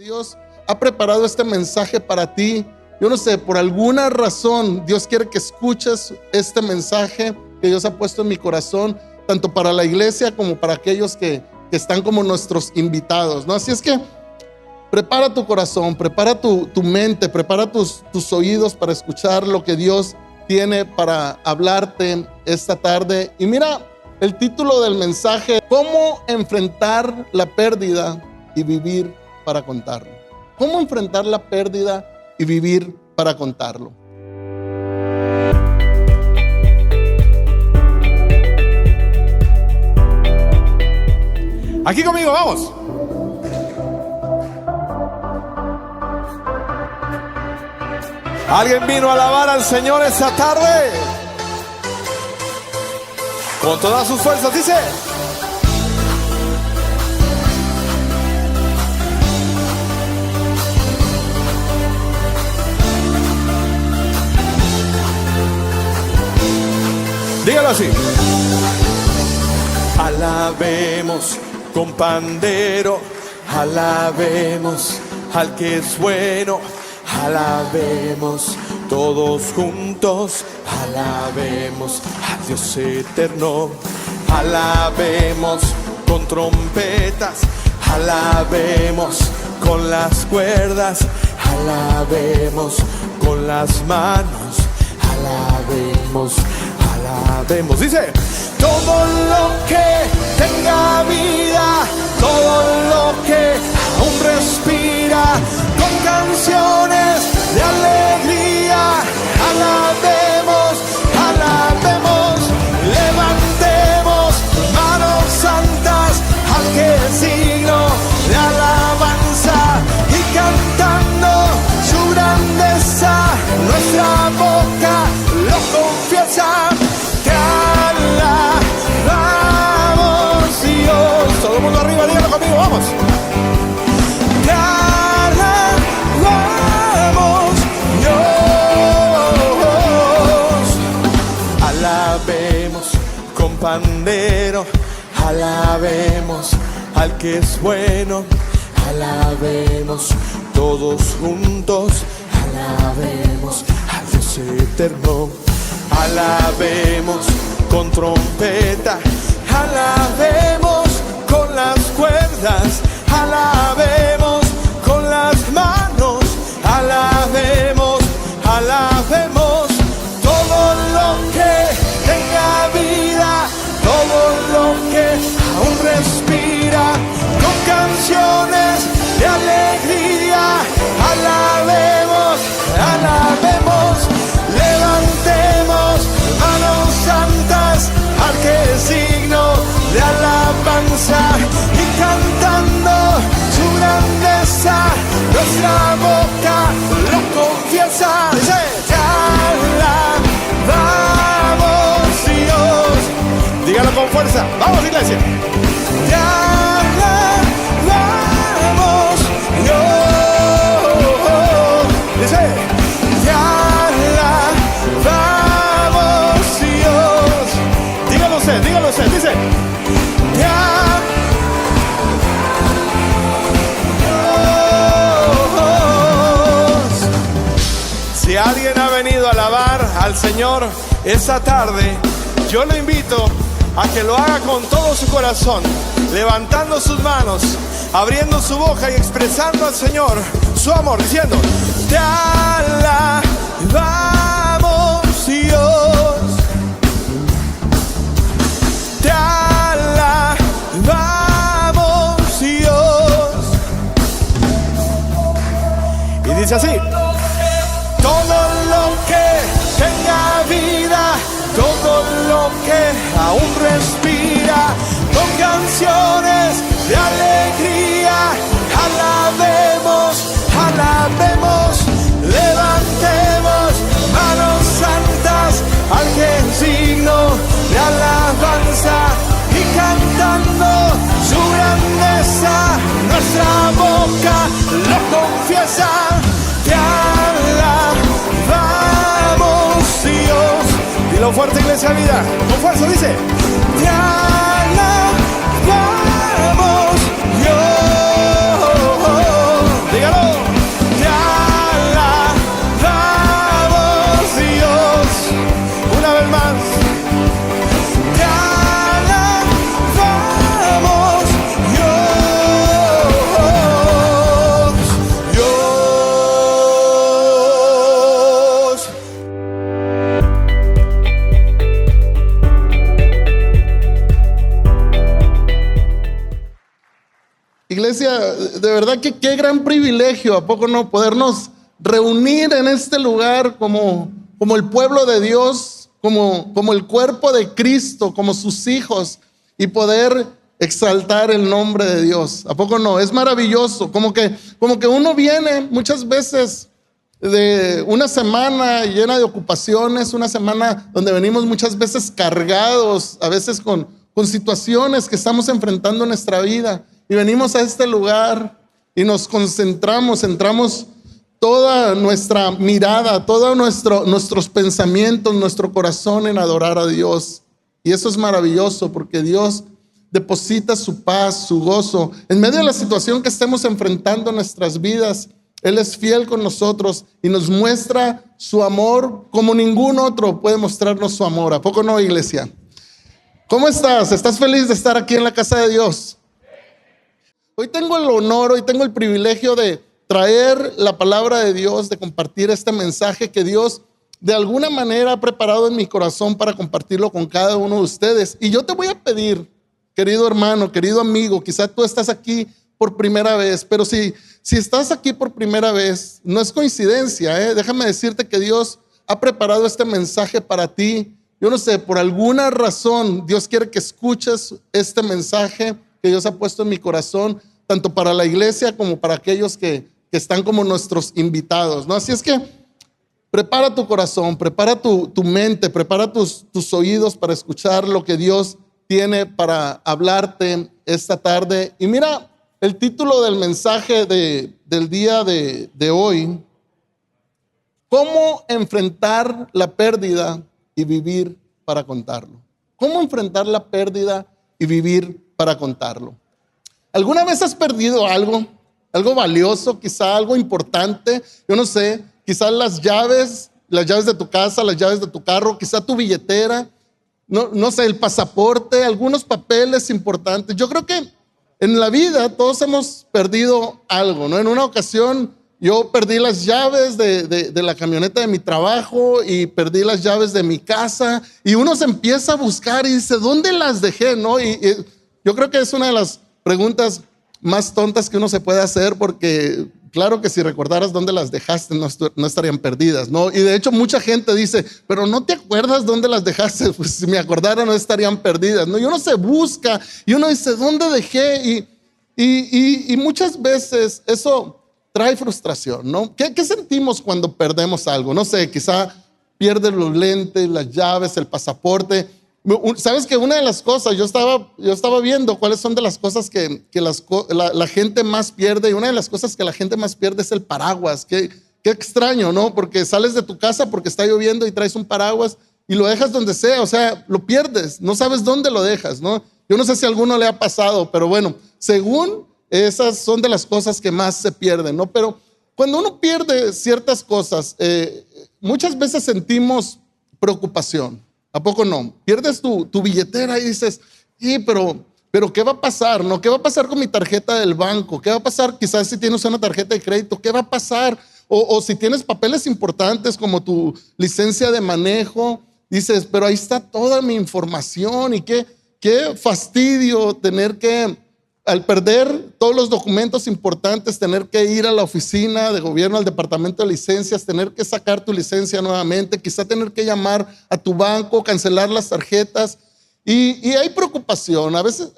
Dios ha preparado este mensaje para ti. Yo no sé, por alguna razón Dios quiere que escuches este mensaje que Dios ha puesto en mi corazón, tanto para la iglesia como para aquellos que están como nuestros invitados, ¿no? Así es que prepara tu corazón, prepara tu mente, prepara tus oídos para escuchar lo que Dios tiene para hablarte esta tarde. Y mira el título del mensaje: ¿Cómo enfrentar la pérdida y vivir para contarlo? ¿Cómo enfrentar la pérdida y vivir para contarlo? Aquí conmigo, vamos. ¿Alguien vino a alabar al Señor esta tarde? Con todas sus fuerzas, dice. Dígalo así. Alabemos con pandero, alabemos al que es bueno, alabemos todos juntos, alabemos a Dios eterno, alabemos con trompetas, alabemos con las cuerdas, alabemos con las manos, alabemos, alabemos. Dice: todo lo que tenga vida, todo lo que aún respira, con canciones de alegría, alabemos, alabemos, levantemos manos santas al que es digno de alabanza, y cantando su grandeza, nuestra boca lo confiesa. Todo el mundo arriba, dígalo conmigo, vamos. Te alabamos, Dios. Alabemos con pandero, alabemos al que es bueno, alabemos todos juntos, alabemos al Dios eterno, alabemos con trompeta, alabemos con las cuerdas, alabemos con las manos, alabemos, alabemos todo lo que tenga vida, todo lo que aún respira, con canciones de alegría, alabemos, alabemos, levantemos manos santas al que es digno de alabanza, y cantando su grandeza, nuestra boca lo confiesa. Dice: te alabamos, Dios. Dígalo con fuerza, vamos, iglesia. Te alabamos, Dios. Dice: te alabamos, Dios. Dígalo usted, dice: si alguien ha venido a alabar al Señor esta tarde, yo lo invito a que lo haga con todo su corazón, levantando sus manos, abriendo su boca y expresando al Señor su amor, diciendo: te alabamos, Dios. Te alabamos, Dios. Y dice así: todo lo que tenga vida, todo lo que aún respira, con canciones de alegría, alabemos, alabemos, levantemos manos santas al que es digno de alabanza, y cantando su grandeza, nuestra boca lo confiesa. Te alabamos, Dios. Dilo fuerte, iglesia vida, con fuerza, dice: te alabamos, Dios. de verdad que qué gran privilegio, ¿a poco no? Podernos reunir en este lugar como el pueblo de Dios, como el cuerpo de Cristo, como sus hijos, y poder exaltar el nombre de Dios. ¿A poco no? Es maravilloso, como que uno viene muchas veces de una semana llena de ocupaciones, una semana donde venimos muchas veces cargados, a veces con situaciones que estamos enfrentando en nuestra vida, y venimos a este lugar y nos concentramos, centramos toda nuestra mirada, todos nuestros pensamientos, nuestro corazón en adorar a Dios. Y eso es maravilloso porque Dios deposita su paz, su gozo en medio de la situación que estemos enfrentando en nuestras vidas. Él es fiel con nosotros y nos muestra su amor como ningún otro puede mostrarnos su amor. ¿A poco no, iglesia? ¿Cómo estás? ¿Estás feliz de estar aquí en la casa de Dios? Hoy tengo el honor, hoy tengo el privilegio de traer la palabra de Dios, de compartir este mensaje que Dios de alguna manera ha preparado en mi corazón para compartirlo con cada uno de ustedes. Y yo te voy a pedir, querido hermano, querido amigo, quizá tú estás aquí por primera vez, pero si estás aquí por primera vez, no es coincidencia, déjame decirte que Dios ha preparado este mensaje para ti. Yo no sé, por alguna razón Dios quiere que escuches este mensaje que Dios ha puesto en mi corazón, tanto para la iglesia como para aquellos que están como nuestros invitados, ¿no? Así es que prepara tu corazón, prepara tu mente, prepara tus oídos para escuchar lo que Dios tiene para hablarte esta tarde. Y mira, el título del mensaje del día de hoy: ¿cómo enfrentar la pérdida y vivir para contarlo? ¿Cómo enfrentar la pérdida y vivir para contarlo? ¿Alguna vez has perdido algo valioso, quizá algo importante? Yo no sé, quizá las llaves de tu casa, las llaves de tu carro, quizá tu billetera, no sé, el pasaporte, algunos papeles importantes. Yo creo que en la vida todos hemos perdido algo, ¿no? En una ocasión yo perdí las llaves de la camioneta de mi trabajo y perdí las llaves de mi casa, y uno se empieza a buscar y dice, ¿dónde las dejé? ¿No? Y yo creo que es una de las preguntas más tontas que uno se puede hacer, porque claro que si recordaras dónde las dejaste no estarían perdidas, ¿no? Y de hecho mucha gente dice, pero ¿no te acuerdas dónde las dejaste? Pues si me acordara no estarían perdidas, ¿no? Y uno se busca y uno dice, ¿dónde dejé? Y muchas veces eso trae frustración, ¿no? ¿Qué sentimos cuando perdemos algo? No sé, quizá pierdes los lentes, las llaves, el pasaporte. Sabes que una de las cosas, yo estaba viendo cuáles son de las cosas que la gente más pierde, y una de las cosas que la gente más pierde es el paraguas. Qué extraño, ¿no? Porque sales de tu casa porque está lloviendo y traes un paraguas y lo dejas donde sea, o sea, lo pierdes, no sabes dónde lo dejas, ¿no? Yo no sé si a alguno le ha pasado, pero bueno, según esas son de las cosas que más se pierden, ¿no? Pero cuando uno pierde ciertas cosas, muchas veces sentimos preocupación. ¿A poco no? Pierdes tu billetera y dices, pero ¿qué va a pasar? ¿No? ¿Qué va a pasar con mi tarjeta del banco? ¿Qué va a pasar quizás si tienes una tarjeta de crédito? ¿Qué va a pasar? O si tienes papeles importantes como tu licencia de manejo, dices, pero ahí está toda mi información, y qué fastidio tener que, al perder todos los documentos importantes, tener que ir a la oficina de gobierno, al departamento de licencias, tener que sacar tu licencia nuevamente, quizá tener que llamar a tu banco, cancelar las tarjetas, y hay preocupación. A veces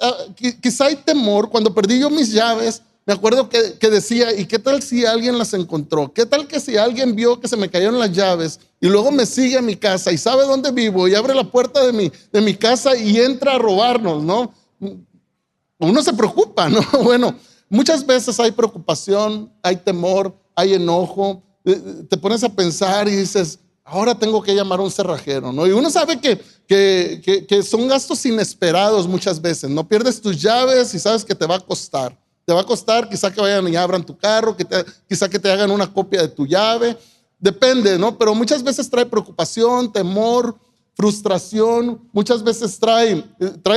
quizá hay temor. Cuando perdí yo mis llaves, me acuerdo que decía, ¿y qué tal si alguien las encontró? ¿Qué tal que si alguien vio que se me cayeron las llaves y luego me sigue a mi casa y sabe dónde vivo y abre la puerta de mi casa y entra a robarnos, ¿no? Uno se preocupa, ¿no? Bueno, muchas veces hay preocupación, hay temor, hay enojo. Te pones a pensar y dices, ahora tengo que llamar a un cerrajero, ¿no? Y uno sabe que son gastos inesperados muchas veces, ¿no? Pierdes tus llaves y sabes que te va a costar. Te va a costar quizá que vayan y abran tu carro, quizá que te hagan una copia de tu llave. Depende, ¿no? Pero muchas veces trae preocupación, temor, frustración, muchas veces trae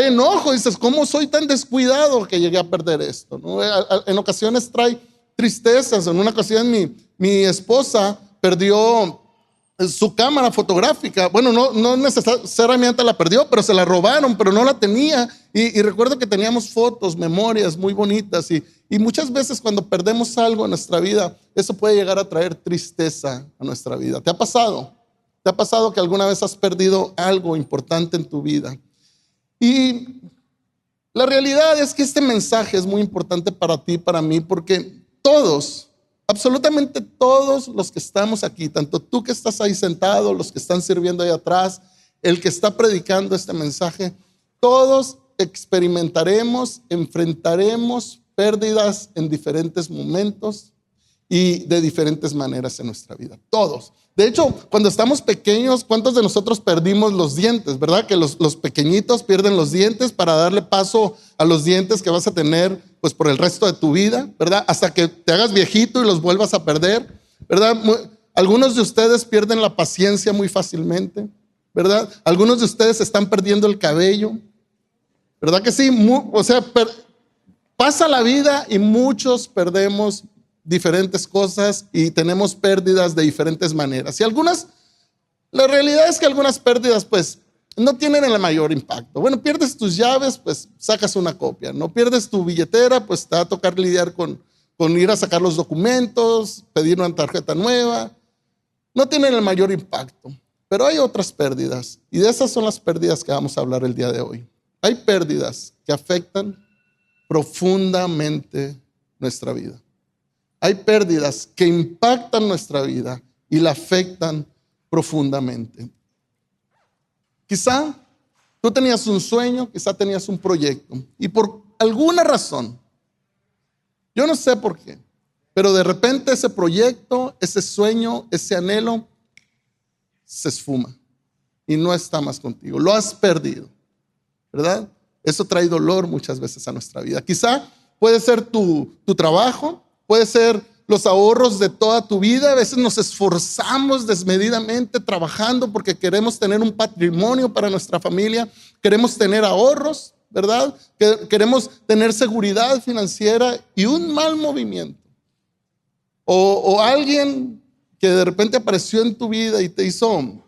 enojo. Dices, ¿cómo soy tan descuidado que llegué a perder esto? ¿No? En ocasiones trae tristezas. En una ocasión mi esposa perdió su cámara fotográfica. Bueno, no necesariamente la perdió, pero se la robaron, pero no la tenía. Y recuerdo que teníamos fotos, memorias muy bonitas. Y muchas veces cuando perdemos algo en nuestra vida, eso puede llegar a traer tristeza a nuestra vida. ¿Te ha pasado? ¿Te ha pasado que alguna vez has perdido algo importante en tu vida? Y la realidad es que este mensaje es muy importante para ti, para mí, porque todos, absolutamente todos los que estamos aquí, tanto tú que estás ahí sentado, los que están sirviendo ahí atrás, el que está predicando este mensaje, todos experimentaremos, enfrentaremos pérdidas en diferentes momentos y de diferentes maneras en nuestra vida. Todos. De hecho, cuando estamos pequeños, ¿cuántos de nosotros perdimos los dientes? ¿Verdad? Que los pequeñitos pierden los dientes para darle paso a los dientes que vas a tener pues por el resto de tu vida, ¿verdad? Hasta que te hagas viejito y los vuelvas a perder, ¿verdad? Algunos de ustedes pierden la paciencia muy fácilmente, ¿verdad? Algunos de ustedes están perdiendo el cabello, ¿verdad que sí? Pasa la vida y muchos perdemos diferentes cosas y tenemos pérdidas de diferentes maneras. Y la realidad es que algunas pérdidas pues no tienen el mayor impacto. Bueno, pierdes tus llaves, pues sacas una copia. No pierdes tu billetera, pues te va a tocar lidiar con ir a sacar los documentos, pedir una tarjeta nueva. No tienen el mayor impacto. Pero hay otras pérdidas y de esas son las pérdidas que vamos a hablar el día de hoy. Hay pérdidas que afectan profundamente nuestra vida. Hay pérdidas que impactan nuestra vida y la afectan profundamente. Quizá tú tenías un sueño, quizá tenías un proyecto y por alguna razón, yo no sé por qué, pero de repente ese proyecto, ese sueño, ese anhelo se esfuma y no está más contigo. Lo has perdido, ¿verdad? Eso trae dolor muchas veces a nuestra vida. Quizá puede ser tu trabajo, puede ser los ahorros de toda tu vida. A veces nos esforzamos desmedidamente trabajando porque queremos tener un patrimonio para nuestra familia, queremos tener ahorros, ¿verdad? Queremos tener seguridad financiera y un mal movimiento. O alguien que de repente apareció en tu vida y te hizo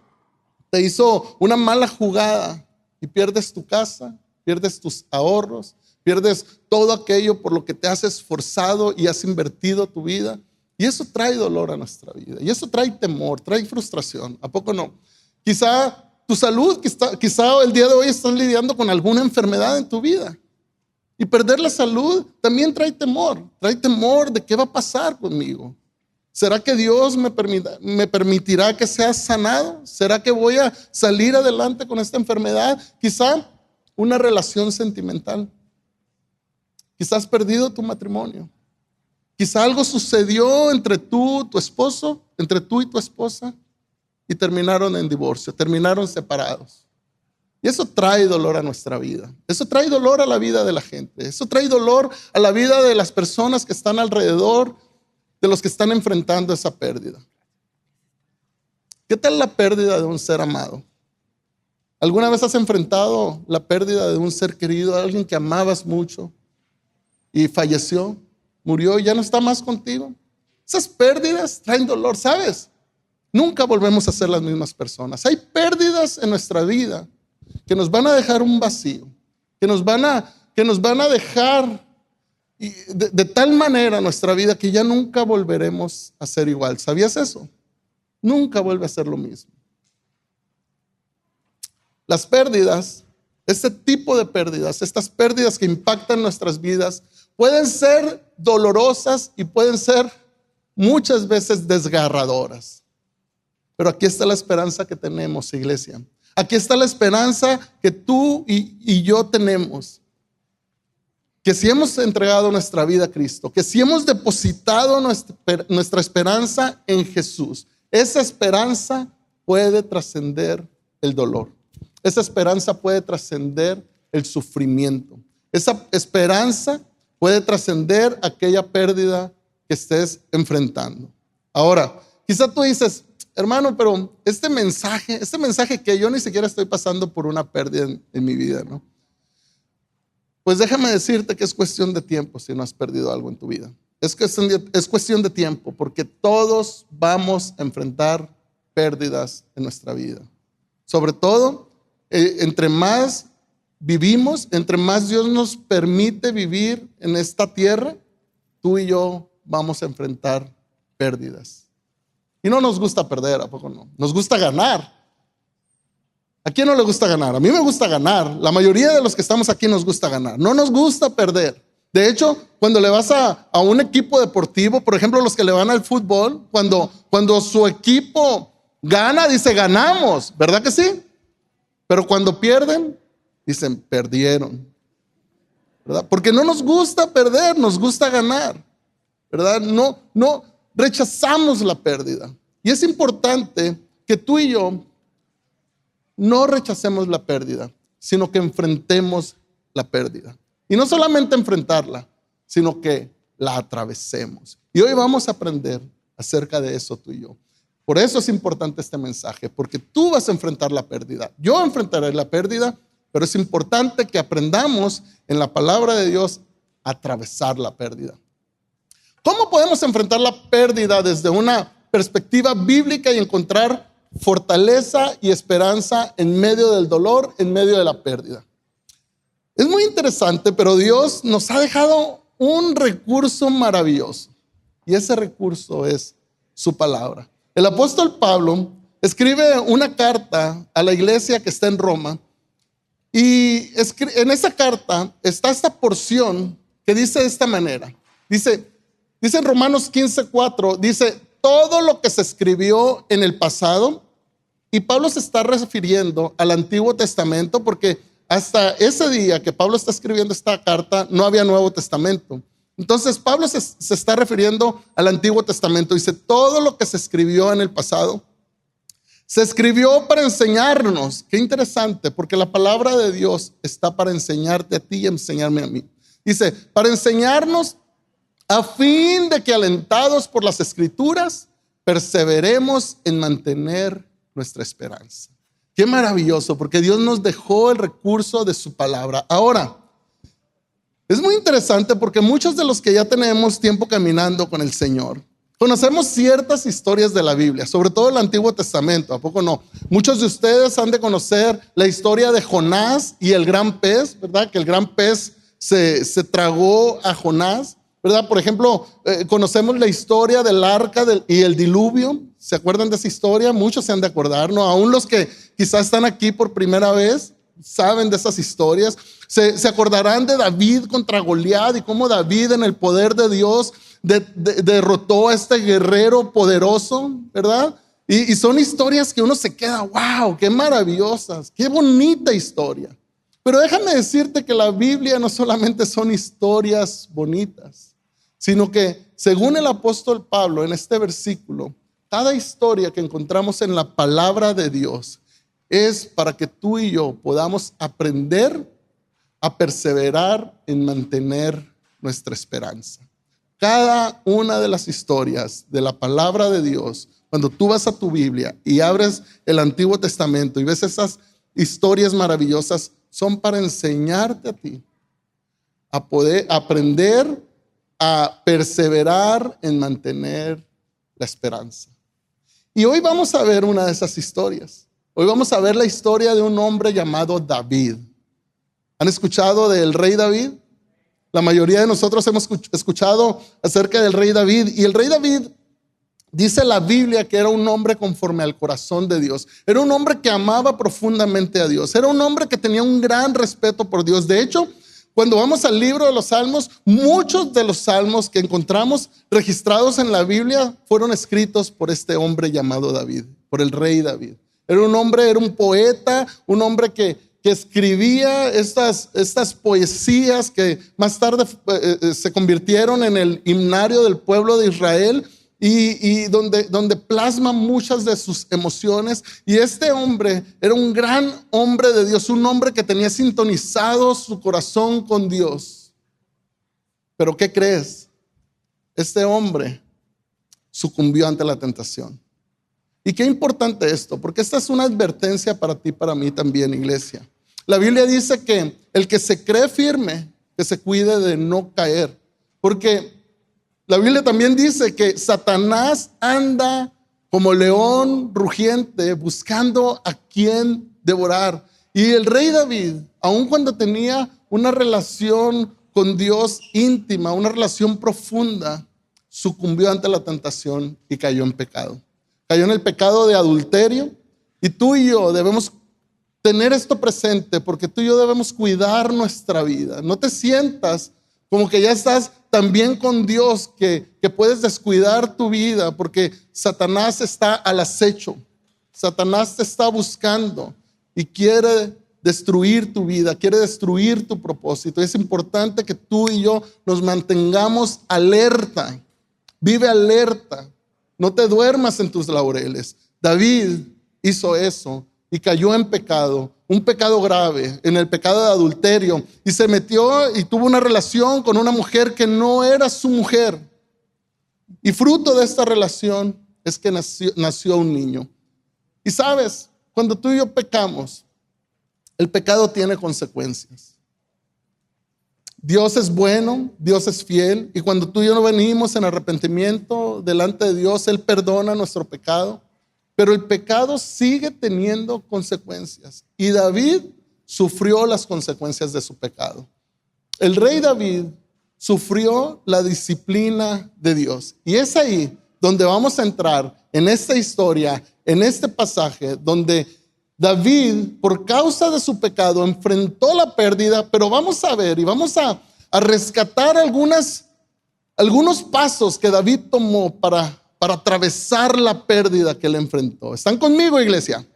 una mala jugada y pierdes tu casa, pierdes tus ahorros, pierdes todo aquello por lo que te has esforzado y has invertido tu vida. Y eso trae dolor a nuestra vida. Y eso trae temor, trae frustración. ¿A poco no? Quizá tu salud, quizá el día de hoy estás lidiando con alguna enfermedad en tu vida. Y perder la salud también trae temor. Trae temor de qué va a pasar conmigo. ¿Será que Dios me permitirá que sea sanado? ¿Será que voy a salir adelante con esta enfermedad? Quizá una relación sentimental. Quizás has perdido tu matrimonio. Quizá algo sucedió entre tú y tu esposa y terminaron en divorcio, terminaron separados. Y eso trae dolor a nuestra vida. Eso trae dolor a la vida de la gente. Eso trae dolor a la vida de las personas que están alrededor de los que están enfrentando esa pérdida. ¿Qué tal la pérdida de un ser amado? ¿Alguna vez has enfrentado la pérdida de un ser querido, alguien que amabas mucho y falleció, murió y ya no está más contigo? Esas pérdidas traen dolor, ¿sabes? Nunca volvemos a ser las mismas personas. Hay pérdidas en nuestra vida que nos van a dejar un vacío, que nos van a dejar de tal manera nuestra vida que ya nunca volveremos a ser igual. ¿Sabías eso? Nunca vuelve a ser lo mismo. Las pérdidas, este tipo de pérdidas, estas pérdidas que impactan nuestras vidas, pueden ser dolorosas y pueden ser muchas veces desgarradoras. Pero aquí está la esperanza que tenemos, iglesia. Aquí está la esperanza que tú y yo tenemos. Que si hemos entregado nuestra vida a Cristo, que si hemos depositado nuestra esperanza en Jesús, esa esperanza puede trascender el dolor. Esa esperanza puede trascender el sufrimiento. Esa esperanza puede trascender aquella pérdida que estés enfrentando. Ahora, quizá tú dices, hermano, pero este mensaje que yo ni siquiera estoy pasando por una pérdida en mi vida, ¿no? Pues déjame decirte que es cuestión de tiempo si no has perdido algo en tu vida. Es cuestión de tiempo porque todos vamos a enfrentar pérdidas en nuestra vida. Sobre todo, entre más vivimos, entre más Dios nos permite vivir en esta tierra, tú y yo vamos a enfrentar pérdidas. Y no nos gusta perder, ¿a poco no? Nos gusta ganar. ¿A quién no le gusta ganar? A mí me gusta ganar. La mayoría de los que estamos aquí nos gusta ganar. No nos gusta perder. De hecho, cuando le vas a un equipo deportivo, por ejemplo, los que le van al fútbol, cuando su equipo gana, dice ganamos, ¿verdad que sí? Pero cuando pierden, dicen perdieron, ¿verdad? Porque no nos gusta perder, nos gusta ganar, ¿verdad? No rechazamos la pérdida. Y es importante que tú y yo no rechacemos la pérdida, sino que enfrentemos la pérdida. Y no solamente enfrentarla, sino que la atravesemos. Y hoy vamos a aprender acerca de eso tú y yo. Por eso es importante este mensaje, porque tú vas a enfrentar la pérdida. Yo enfrentaré la pérdida, pero es importante que aprendamos en la palabra de Dios a atravesar la pérdida. ¿Cómo podemos enfrentar la pérdida desde una perspectiva bíblica y encontrar fortaleza y esperanza en medio del dolor, en medio de la pérdida? Es muy interesante, pero Dios nos ha dejado un recurso maravilloso, y ese recurso es su palabra. El apóstol Pablo escribe una carta a la iglesia que está en Roma, y en esa carta está esta porción que dice de esta manera. Dice en Romanos 15:4, dice, todo lo que se escribió en el pasado, y Pablo se está refiriendo al Antiguo Testamento, porque hasta ese día que Pablo está escribiendo esta carta, no había Nuevo Testamento. Entonces Pablo se está refiriendo al Antiguo Testamento. Dice, todo lo que se escribió en el pasado, se escribió para enseñarnos. Qué interesante, porque la palabra de Dios está para enseñarte a ti y enseñarme a mí. Dice, para enseñarnos a fin de que, alentados por las Escrituras, perseveremos en mantener nuestra esperanza. Qué maravilloso, porque Dios nos dejó el recurso de su palabra. Ahora, es muy interesante porque muchos de los que ya tenemos tiempo caminando con el Señor, conocemos ciertas historias de la Biblia, sobre todo el Antiguo Testamento, ¿a poco no? Muchos de ustedes han de conocer la historia de Jonás y el gran pez, ¿verdad? Que el gran pez se tragó a Jonás, ¿verdad? Por ejemplo, conocemos la historia del arca y el diluvio. ¿Se acuerdan de esa historia? Muchos se han de acordar, ¿no? Aún los que quizás están aquí por primera vez saben de esas historias. Se acordarán de David contra Goliat y cómo David, en el poder de Dios, derrotó a este guerrero poderoso, ¿verdad? Y son historias que uno se queda, wow, qué maravillosas, qué bonita historia. Pero déjame decirte que la Biblia no solamente son historias bonitas, sino que, según el apóstol Pablo en este versículo, cada historia que encontramos en la palabra de Dios es para que tú y yo podamos aprender a perseverar en mantener nuestra esperanza. Cada una de las historias de la palabra de Dios, cuando tú vas a tu Biblia y abres el Antiguo Testamento y ves esas historias maravillosas, son para enseñarte a ti a poder aprender a perseverar en mantener la esperanza. Y hoy vamos a ver una de esas historias. Hoy vamos a ver la historia de un hombre llamado David. ¿Han escuchado del rey David? La mayoría de nosotros hemos escuchado acerca del rey David. Y el rey David, dice la Biblia, que era un hombre conforme al corazón de Dios. Era un hombre que amaba profundamente a Dios. Era un hombre que tenía un gran respeto por Dios. De hecho, cuando vamos al libro de los Salmos, muchos de los salmos que encontramos registrados en la Biblia fueron escritos por este hombre llamado David, por el rey David. Era un hombre, era un poeta, un hombre que escribía estas poesías que más tarde se convirtieron en el himnario del pueblo de Israel y donde plasma muchas de sus emociones. Y este hombre era un gran hombre de Dios, un hombre que tenía sintonizado su corazón con Dios. Pero ¿qué crees? Este hombre sucumbió ante la tentación. Y qué importante esto, porque esta es una advertencia para ti y para mí también, iglesia. La Biblia dice que el que se cree firme, que se cuide de no caer. Porque la Biblia también dice que Satanás anda como león rugiente, buscando a quien devorar. Y el rey David, aun cuando tenía una relación con Dios íntima, una relación profunda, sucumbió ante la tentación y cayó en pecado. Cayó en el pecado de adulterio. Y tú y yo debemos tener esto presente, porque tú y yo debemos cuidar nuestra vida. No te sientas como que ya estás tan bien con Dios que puedes descuidar tu vida, porque Satanás está al acecho. Satanás te está buscando y quiere destruir tu vida, quiere destruir tu propósito. Es importante que tú y yo nos mantengamos alerta. Vive alerta. No te duermas en tus laureles. David hizo eso y cayó en pecado, un pecado grave, en el pecado de adulterio, y se metió y tuvo una relación con una mujer que no era su mujer. Y fruto de esta relación es que nació un niño. Y sabes, cuando tú y yo pecamos, el pecado tiene consecuencias. Dios es bueno, Dios es fiel, y cuando tú y yo no venimos en arrepentimiento delante de Dios, Él perdona nuestro pecado. Pero el pecado sigue teniendo consecuencias. Y David sufrió las consecuencias de su pecado. El rey David sufrió la disciplina de Dios. Y es ahí donde vamos a entrar en esta historia, en este pasaje, donde David, por causa de su pecado, enfrentó la pérdida. Pero vamos a ver y vamos a rescatar algunos pasos que David tomó para atravesar la pérdida que él enfrentó. ¿Están conmigo, iglesia?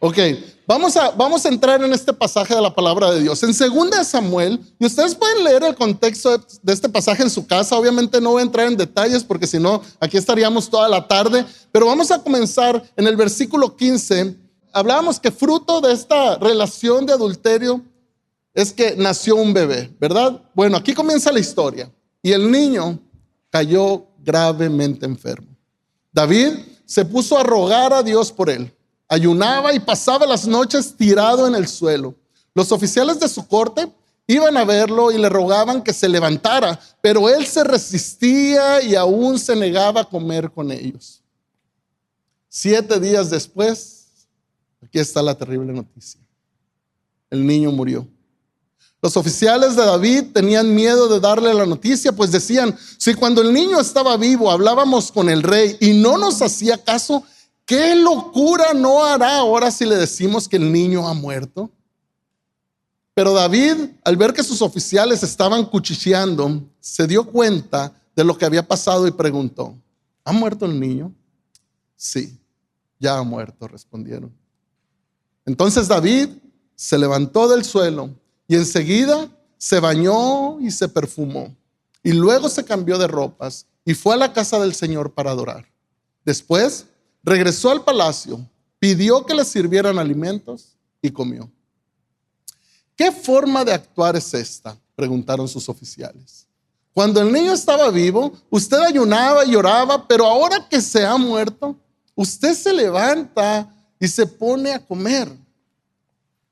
Ok, vamos a entrar en este pasaje de la palabra de Dios. En 2 Samuel, y ustedes pueden leer el contexto de este pasaje en su casa. Obviamente no voy a entrar en detalles porque si no, aquí estaríamos toda la tarde. Pero vamos a comenzar en el versículo 15. Hablábamos que fruto de esta relación de adulterio es que nació un bebé, ¿verdad? Bueno, aquí comienza la historia. Y el niño cayó gravemente enfermo. David se puso a rogar a Dios por él. Ayunaba y pasaba las noches tirado en el suelo. Los oficiales de su corte iban a verlo y le rogaban que se levantara, pero él se resistía y aún se negaba a comer con ellos. 7 días después, aquí está la terrible noticia. El niño murió. Los oficiales de David tenían miedo de darle la noticia, pues decían, si cuando el niño estaba vivo hablábamos con el rey y no nos hacía caso, ¿qué locura no hará ahora si le decimos que el niño ha muerto? Pero David, al ver que sus oficiales estaban cuchicheando, se dio cuenta de lo que había pasado y preguntó, ¿ha muerto el niño? Sí, ya ha muerto, respondieron. Entonces David se levantó del suelo y enseguida se bañó y se perfumó. Y luego se cambió de ropas y fue a la casa del Señor para adorar. Después regresó al palacio, pidió que le sirvieran alimentos y comió. ¿Qué forma de actuar es esta?, preguntaron sus oficiales. Cuando el niño estaba vivo, usted ayunaba y lloraba, pero ahora que se ha muerto, usted se levanta y se pone a comer.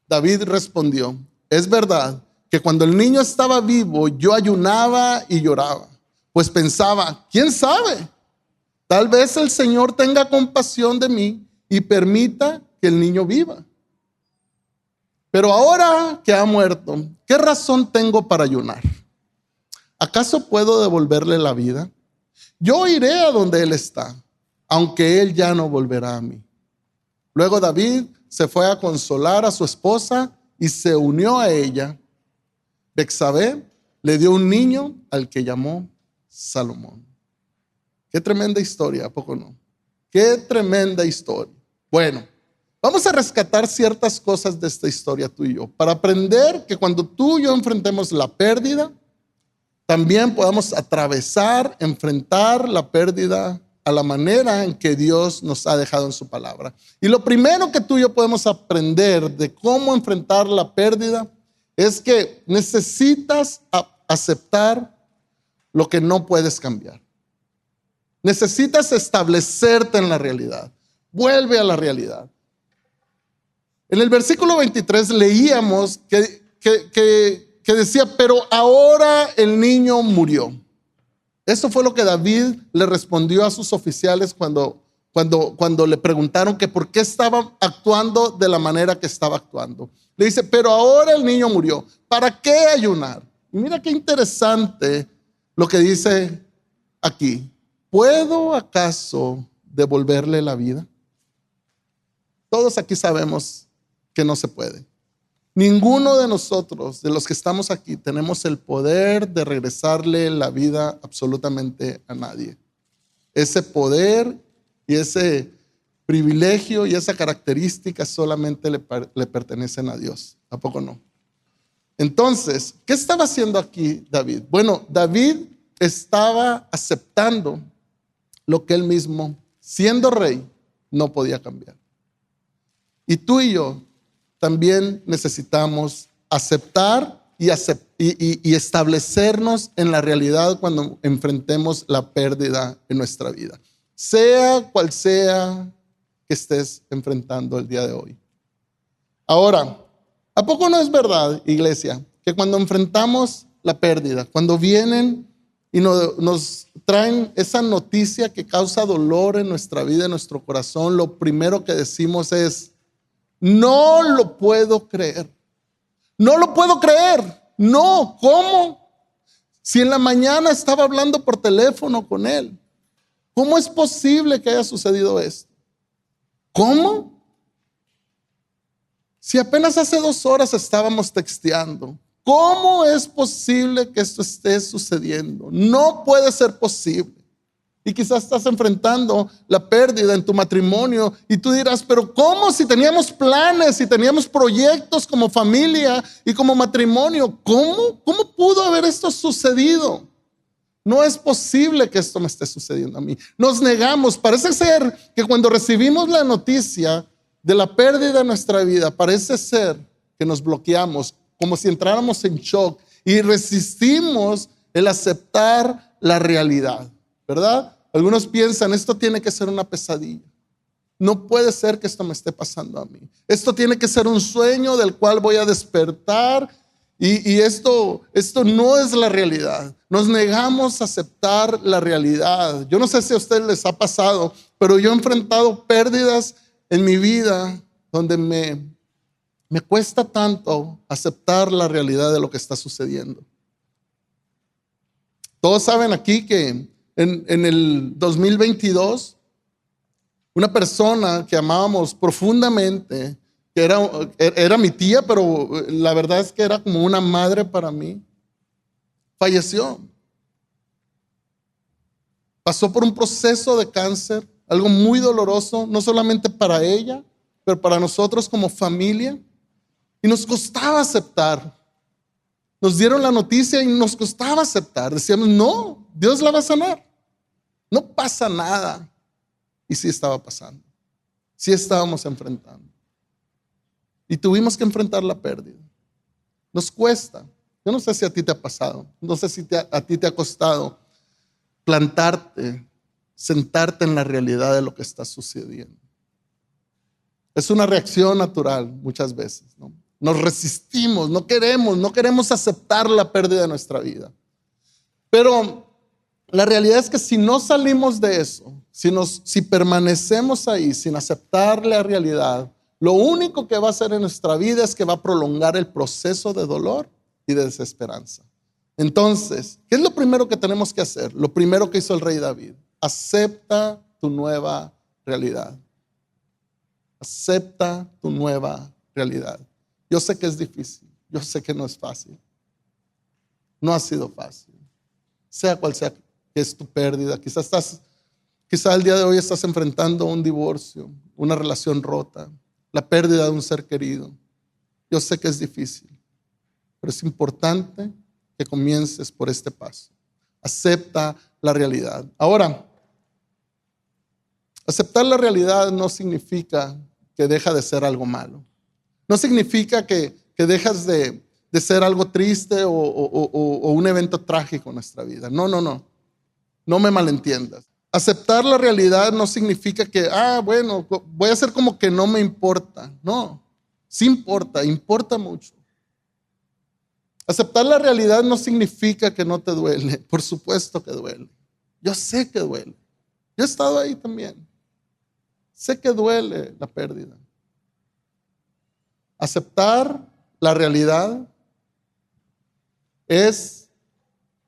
David respondió, es verdad que cuando el niño estaba vivo, yo ayunaba y lloraba, pues pensaba, ¿quién sabe? Tal vez el Señor tenga compasión de mí y permita que el niño viva. Pero ahora que ha muerto, ¿qué razón tengo para ayunar? ¿Acaso puedo devolverle la vida? Yo iré a donde él está, aunque él ya no volverá a mí. Luego David se fue a consolar a su esposa y se unió a ella. Betsabé le dio un niño al que llamó Salomón. Qué tremenda historia, ¿a poco no? Qué tremenda historia. Bueno, vamos a rescatar ciertas cosas de esta historia tú y yo, para aprender que cuando tú y yo enfrentemos la pérdida, también podamos atravesar, enfrentar la pérdida a la manera en que Dios nos ha dejado en su palabra. Y lo primero que tú y yo podemos aprender de cómo enfrentar la pérdida es que necesitas aceptar lo que no puedes cambiar. Necesitas establecerte en la realidad. Vuelve a la realidad. En el versículo 23 leíamos que decía, pero ahora el niño murió. Eso fue lo que David le respondió a sus oficiales cuando cuando le preguntaron que por qué estaba actuando de la manera que estaba actuando. Le dice, pero ahora el niño murió, ¿para qué ayunar? Y mira qué interesante lo que dice aquí. ¿Puedo acaso devolverle la vida? Todos aquí sabemos que no se puede. Ninguno de nosotros, de los que estamos aquí, tenemos el poder de regresarle la vida absolutamente a nadie. Ese poder y ese privilegio y esa característica solamente le pertenecen a Dios. ¿A poco no? Entonces, ¿qué estaba haciendo aquí David? Bueno, David estaba aceptando lo que él mismo, siendo rey, no podía cambiar. Y tú y yo también necesitamos aceptar y establecernos en la realidad cuando enfrentemos la pérdida en nuestra vida. Sea cual sea que estés enfrentando el día de hoy. Ahora, ¿a poco no es verdad, iglesia, que cuando enfrentamos la pérdida, cuando vienen y nos traen esa noticia que causa dolor en nuestra vida, en nuestro corazón, lo primero que decimos es, no lo puedo creer. No lo puedo creer. No, ¿cómo? Si en la mañana estaba hablando por teléfono con él, ¿cómo es posible que haya sucedido esto? ¿Cómo? Si apenas hace 2 horas estábamos texteando, ¿cómo es posible que esto esté sucediendo? No puede ser posible. Y quizás estás enfrentando la pérdida en tu matrimonio y tú dirás, pero ¿cómo? Si teníamos planes, si teníamos proyectos como familia y como matrimonio, ¿cómo pudo haber esto sucedido? No es posible que esto me esté sucediendo a mí. Nos negamos. Parece ser que cuando recibimos la noticia de la pérdida de nuestra vida, parece ser que nos bloqueamos, como si entráramos en shock y resistimos el aceptar la realidad, ¿verdad? Algunos piensan, esto tiene que ser una pesadilla. No puede ser que esto me esté pasando a mí. Esto tiene que ser un sueño del cual voy a despertar y esto no es la realidad. Nos negamos a aceptar la realidad. Yo no sé si a ustedes les ha pasado, pero yo he enfrentado pérdidas en mi vida donde me cuesta tanto aceptar la realidad de lo que está sucediendo. Todos saben aquí que en el 2022, una persona que amábamos profundamente, que era mi tía, pero la verdad es que era como una madre para mí, falleció. Pasó por un proceso de cáncer, algo muy doloroso, no solamente para ella, pero para nosotros como familia. Y nos costaba aceptar. Nos dieron la noticia y nos costaba aceptar. Decíamos, no, Dios la va a sanar. No pasa nada. Y sí estaba pasando. Sí estábamos enfrentando. Y tuvimos que enfrentar la pérdida. Nos cuesta. Yo no sé si a ti te ha pasado. No sé si a ti te ha costado plantarte, sentarte en la realidad de lo que está sucediendo. Es una reacción natural muchas veces, ¿no? Nos resistimos, no queremos aceptar la pérdida de nuestra vida. Pero la realidad es que si no salimos de eso, si permanecemos ahí sin aceptar la realidad, lo único que va a hacer en nuestra vida es que va a prolongar el proceso de dolor y de desesperanza. Entonces, ¿qué es lo primero que tenemos que hacer? Lo primero que hizo el rey David: acepta tu nueva realidad. Acepta tu nueva realidad. Yo sé que es difícil, yo sé que no es fácil. No ha sido fácil. Sea cual sea que es tu pérdida. Quizás el día de hoy estás enfrentando un divorcio, una relación rota, la pérdida de un ser querido. Yo sé que es difícil, pero es importante que comiences por este paso. Acepta la realidad. Ahora, aceptar la realidad no significa que deja de ser algo malo. No significa que dejas de ser algo triste o un evento trágico en nuestra vida. No. No me malentiendas. Aceptar la realidad no significa que, bueno, voy a hacer como que no me importa. No, sí importa mucho. Aceptar la realidad no significa que no te duele. Por supuesto que duele. Yo sé que duele. Yo he estado ahí también. Sé que duele la pérdida. Aceptar la realidad es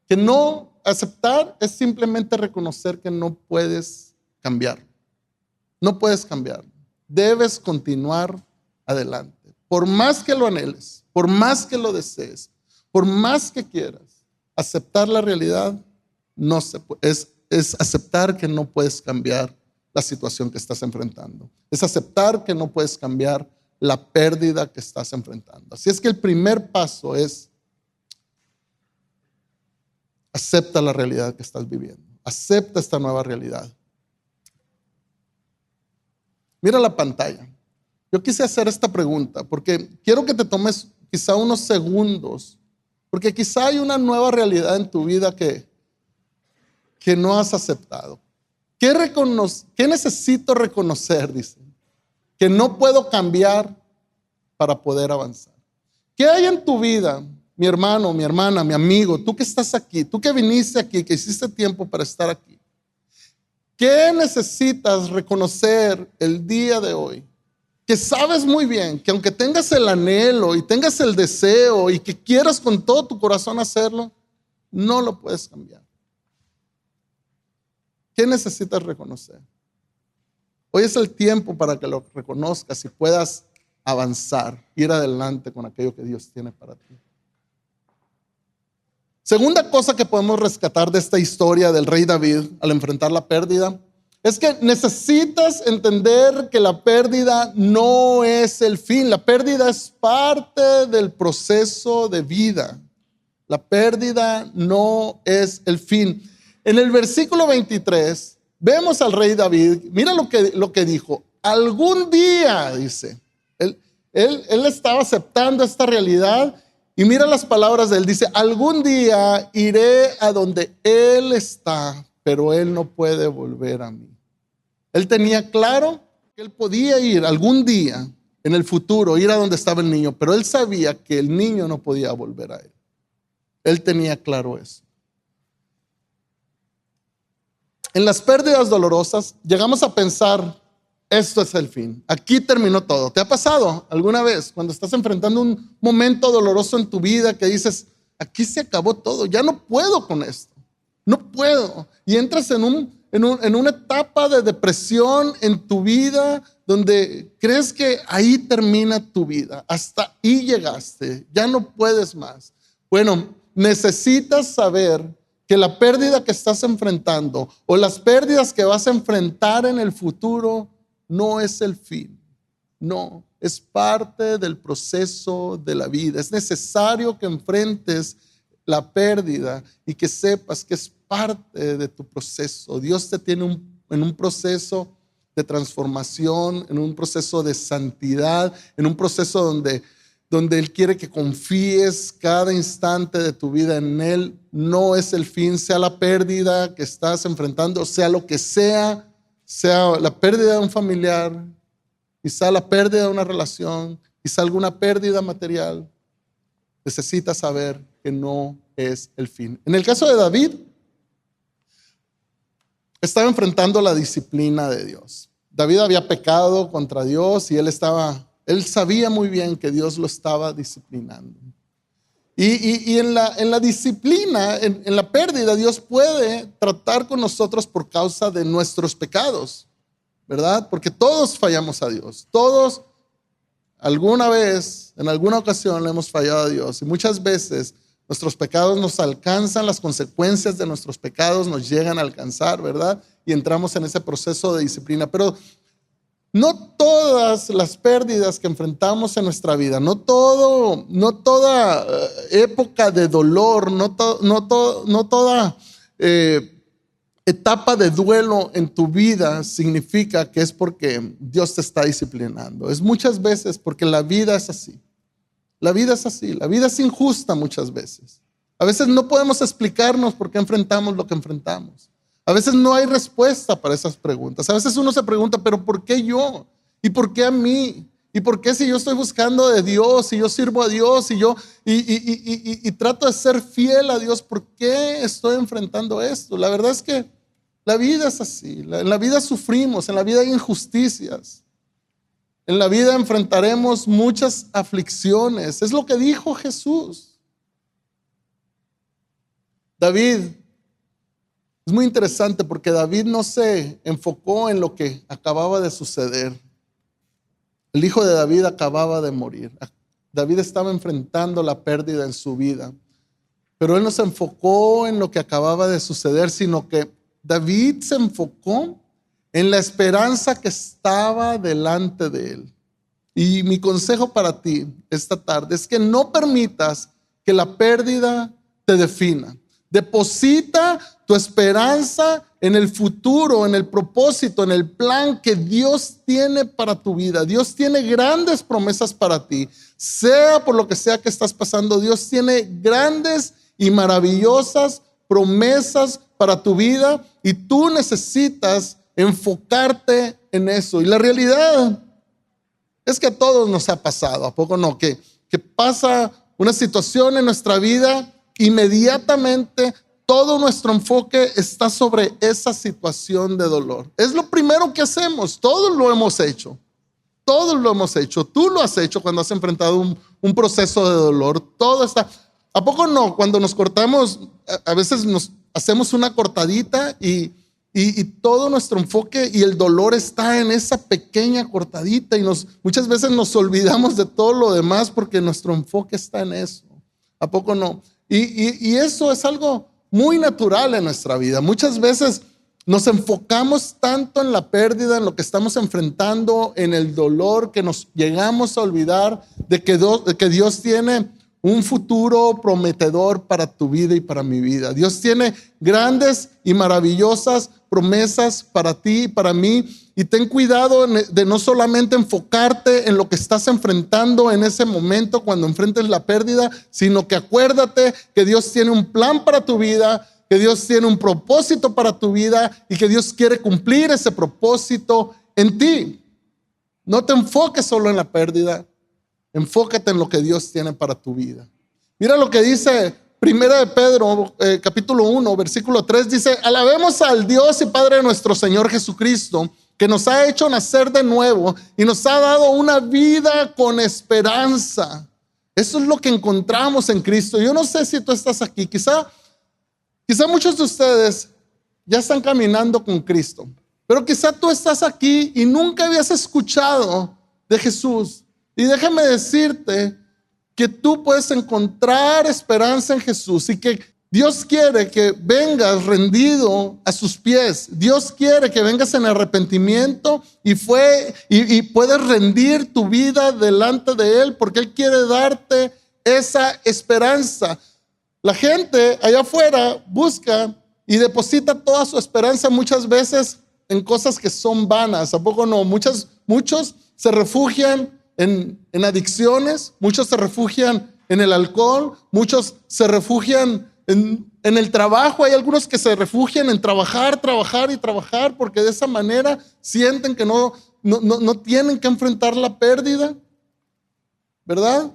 que no aceptar es simplemente reconocer que no puedes cambiar. No puedes cambiar. Debes continuar adelante. Por más que lo anheles, por más que lo desees, por más que quieras, aceptar la realidad no se puede. Es aceptar que no puedes cambiar la situación que estás enfrentando. Es aceptar que no puedes cambiar la pérdida que estás enfrentando. Así es que el primer paso es acepta la realidad que estás viviendo. Acepta esta nueva realidad. Mira la pantalla. Yo quise hacer esta pregunta porque quiero que te tomes quizá unos segundos, porque quizá hay una nueva realidad en tu vida que no has aceptado. ¿Qué necesito reconocer? Dice. Que no puedo cambiar para poder avanzar. ¿Qué hay en tu vida, mi hermano, mi hermana, mi amigo, tú que estás aquí, tú que viniste aquí, que hiciste tiempo para estar aquí? ¿Qué necesitas reconocer el día de hoy? Que sabes muy bien que aunque tengas el anhelo y tengas el deseo y que quieras con todo tu corazón hacerlo, no lo puedes cambiar. ¿Qué necesitas reconocer? Hoy es el tiempo para que lo reconozcas y puedas avanzar, ir adelante con aquello que Dios tiene para ti. Segunda cosa que podemos rescatar de esta historia del rey David al enfrentar la pérdida es que necesitas entender que la pérdida no es el fin. La pérdida es parte del proceso de vida. La pérdida no es el fin. En el versículo 23 vemos al rey David. Mira lo que dijo. Algún día, dice. Él estaba aceptando esta realidad. Y mira las palabras de él. Dice, algún día iré a donde él está, pero él no puede volver a mí. Él tenía claro que él podía ir algún día en el futuro, ir a donde estaba el niño, pero él sabía que el niño no podía volver a él. Él tenía claro eso. En las pérdidas dolorosas llegamos a pensar, esto es el fin, aquí terminó todo. ¿Te ha pasado alguna vez cuando estás enfrentando un momento doloroso en tu vida que dices, aquí se acabó todo, ya no puedo con esto, no puedo? Y entras en una etapa de depresión en tu vida donde crees que ahí termina tu vida, hasta ahí llegaste, ya no puedes más. Bueno, necesitas saber que la pérdida que estás enfrentando o las pérdidas que vas a enfrentar en el futuro no es el fin, no, es parte del proceso de la vida. Es necesario que enfrentes la pérdida y que sepas que es parte de tu proceso. Dios te tiene en un proceso de transformación, en un proceso de santidad, en un proceso donde Él quiere que confíes cada instante de tu vida en Él. No es el fin, sea la pérdida que estás enfrentando, sea lo que sea la pérdida de un familiar, quizá la pérdida de una relación, quizá alguna pérdida material. Necesitas saber que no es el fin. En el caso de David, estaba enfrentando la disciplina de Dios. David había pecado contra Dios y él sabía muy bien que Dios lo estaba disciplinando. Y en la disciplina, en la pérdida, Dios puede tratar con nosotros por causa de nuestros pecados, ¿verdad? Porque todos fallamos a Dios. Todos alguna vez, en alguna ocasión le hemos fallado a Dios. Y muchas veces nuestros pecados nos alcanzan, las consecuencias de nuestros pecados nos llegan a alcanzar, ¿verdad? Y entramos en ese proceso de disciplina. Pero no todas las pérdidas que enfrentamos en nuestra vida, no toda época de dolor, no toda etapa de duelo en tu vida significa que es porque Dios te está disciplinando. Es muchas veces porque la vida es así. La vida es así, la vida es injusta muchas veces. A veces no podemos explicarnos por qué enfrentamos lo que enfrentamos. A veces no hay respuesta para esas preguntas. A veces uno se pregunta, pero ¿por qué yo? ¿Y por qué a mí? ¿Y por qué si yo estoy buscando de Dios y yo sirvo a Dios y trato de ser fiel a Dios, por qué estoy enfrentando esto? La verdad es que La vida es así. En la vida sufrimos, en la vida hay injusticias. En la vida enfrentaremos muchas aflicciones. Es lo que dijo Jesús. David, es muy interesante porque David no se enfocó en lo que acababa de suceder. El hijo de David acababa de morir. David estaba enfrentando la pérdida en su vida. Pero él no se enfocó en lo que acababa de suceder, sino que David se enfocó en la esperanza que estaba delante de él. Y mi consejo para ti esta tarde es que no permitas que la pérdida te defina. Deposita tu esperanza en el futuro, en el propósito, en el plan que Dios tiene para tu vida. Dios tiene grandes promesas para ti. Sea por lo que sea que estás pasando, Dios tiene grandes y maravillosas promesas para tu vida y tú necesitas enfocarte en eso. Y la realidad es que a todos nos ha pasado, ¿a poco no? Que pasa una situación en nuestra vida, inmediatamente todo nuestro enfoque está sobre esa situación de dolor. Es lo primero que hacemos, todos lo hemos hecho. Todos lo hemos hecho, tú lo has hecho cuando has enfrentado un proceso de dolor. Todo está, ¿a poco no? Cuando nos cortamos, a veces nos hacemos una cortadita y todo nuestro enfoque y el dolor está en esa pequeña cortadita y muchas veces nos olvidamos de todo lo demás porque nuestro enfoque está en eso. ¿A poco no? Y eso es algo muy natural en nuestra vida. Muchas veces nos enfocamos tanto en la pérdida, en lo que estamos enfrentando, en el dolor, que nos llegamos a olvidar de que Dios tiene un futuro prometedor para tu vida y para mi vida. Dios tiene grandes y maravillosas promesas para ti y para mí. Y ten cuidado de no solamente enfocarte en lo que estás enfrentando en ese momento cuando enfrentes la pérdida, sino que acuérdate que Dios tiene un plan para tu vida, que Dios tiene un propósito para tu vida y que Dios quiere cumplir ese propósito en ti. No te enfoques solo en la pérdida. Enfócate en lo que Dios tiene para tu vida. Mira lo que dice Primera de Pedro, capítulo 1, versículo 3, dice: alabemos al Dios y Padre de nuestro Señor Jesucristo, que nos ha hecho nacer de nuevo y nos ha dado una vida con esperanza. Eso es lo que encontramos en Cristo. Yo no sé si tú estás aquí, quizá muchos de ustedes ya están caminando con Cristo, pero quizá tú estás aquí y nunca habías escuchado de Jesús. Y déjame decirte que tú puedes encontrar esperanza en Jesús y que Dios quiere que vengas rendido a sus pies. Dios quiere que vengas en arrepentimiento y puedes rendir tu vida delante de Él porque Él quiere darte esa esperanza. La gente allá afuera busca y deposita toda su esperanza muchas veces en cosas que son vanas. ¿A poco no? Muchos se refugian en adicciones, muchos se refugian en el alcohol, muchos se refugian en el trabajo. Hay algunos que se refugian en trabajar porque de esa manera sienten que no tienen que enfrentar la pérdida, ¿verdad?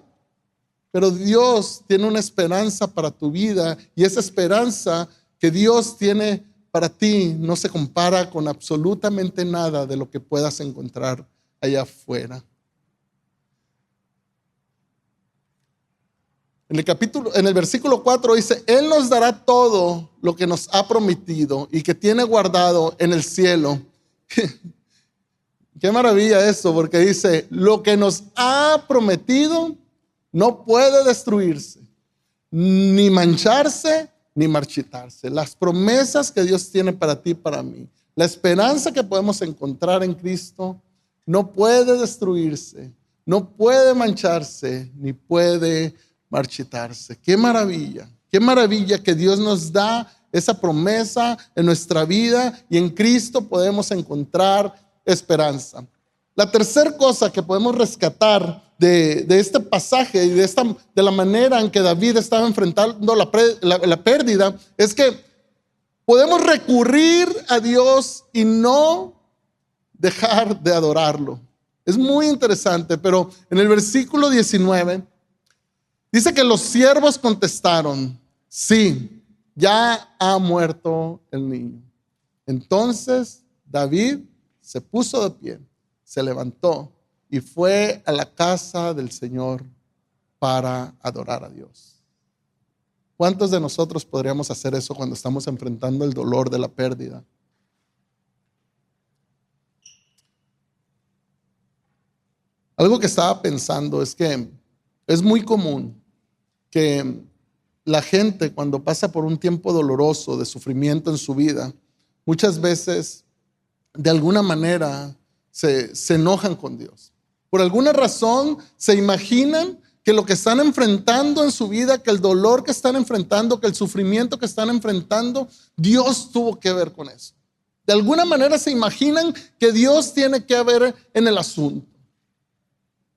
Pero Dios tiene una esperanza para tu vida y esa esperanza que Dios tiene para ti no se compara con absolutamente nada de lo que puedas encontrar allá afuera. En el versículo 4 dice: Él nos dará todo lo que nos ha prometido y que tiene guardado en el cielo. Qué maravilla eso, porque dice: lo que nos ha prometido no puede destruirse, ni mancharse, ni marchitarse. Las promesas que Dios tiene para ti y para mí, la esperanza que podemos encontrar en Cristo, no puede destruirse, no puede mancharse, ni puede marchitarse. Qué maravilla que Dios nos da esa promesa en nuestra vida y en Cristo podemos encontrar esperanza. La tercera cosa que podemos rescatar de este pasaje y de la manera en que David estaba enfrentando la pérdida es que podemos recurrir a Dios y no dejar de adorarlo. Es muy interesante, pero en el versículo 19 dice que los siervos contestaron: sí, ya ha muerto el niño. Entonces David se puso de pie, se levantó y fue a la casa del Señor para adorar a Dios. ¿Cuántos de nosotros podríamos hacer eso cuando estamos enfrentando el dolor de la pérdida? Algo que estaba pensando es que es muy común que la gente, cuando pasa por un tiempo doloroso de sufrimiento en su vida, muchas veces de alguna manera se enojan con Dios. Por alguna razón se imaginan que lo que están enfrentando en su vida, que el dolor que están enfrentando, que el sufrimiento que están enfrentando, Dios tuvo que ver con eso. De alguna manera se imaginan que Dios tiene que ver en el asunto.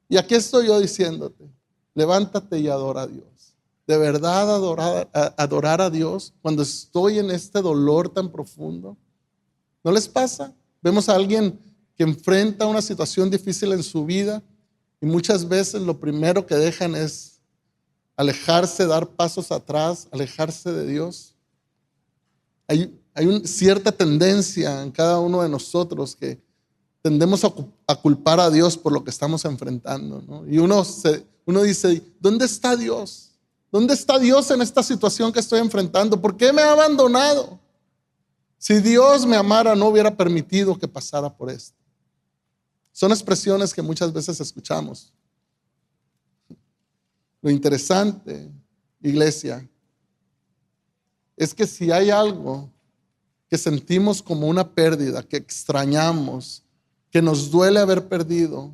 Y aquí estoy yo diciéndote, levántate y adora a Dios. De verdad adorar a Dios cuando estoy en este dolor tan profundo. ¿No les pasa? Vemos a alguien que enfrenta una situación difícil en su vida y muchas veces lo primero que dejan es alejarse, dar pasos atrás, alejarse de Dios. Hay cierta tendencia en cada uno de nosotros que tendemos a culpar a Dios por lo que estamos enfrentando, ¿no? Y uno dice, ¿dónde está Dios? ¿Dónde está Dios en esta situación que estoy enfrentando? ¿Por qué me ha abandonado? Si Dios me amara, no hubiera permitido que pasara por esto. Son expresiones que muchas veces escuchamos. Lo interesante, iglesia, es que si hay algo que sentimos como una pérdida, que extrañamos, que nos duele haber perdido,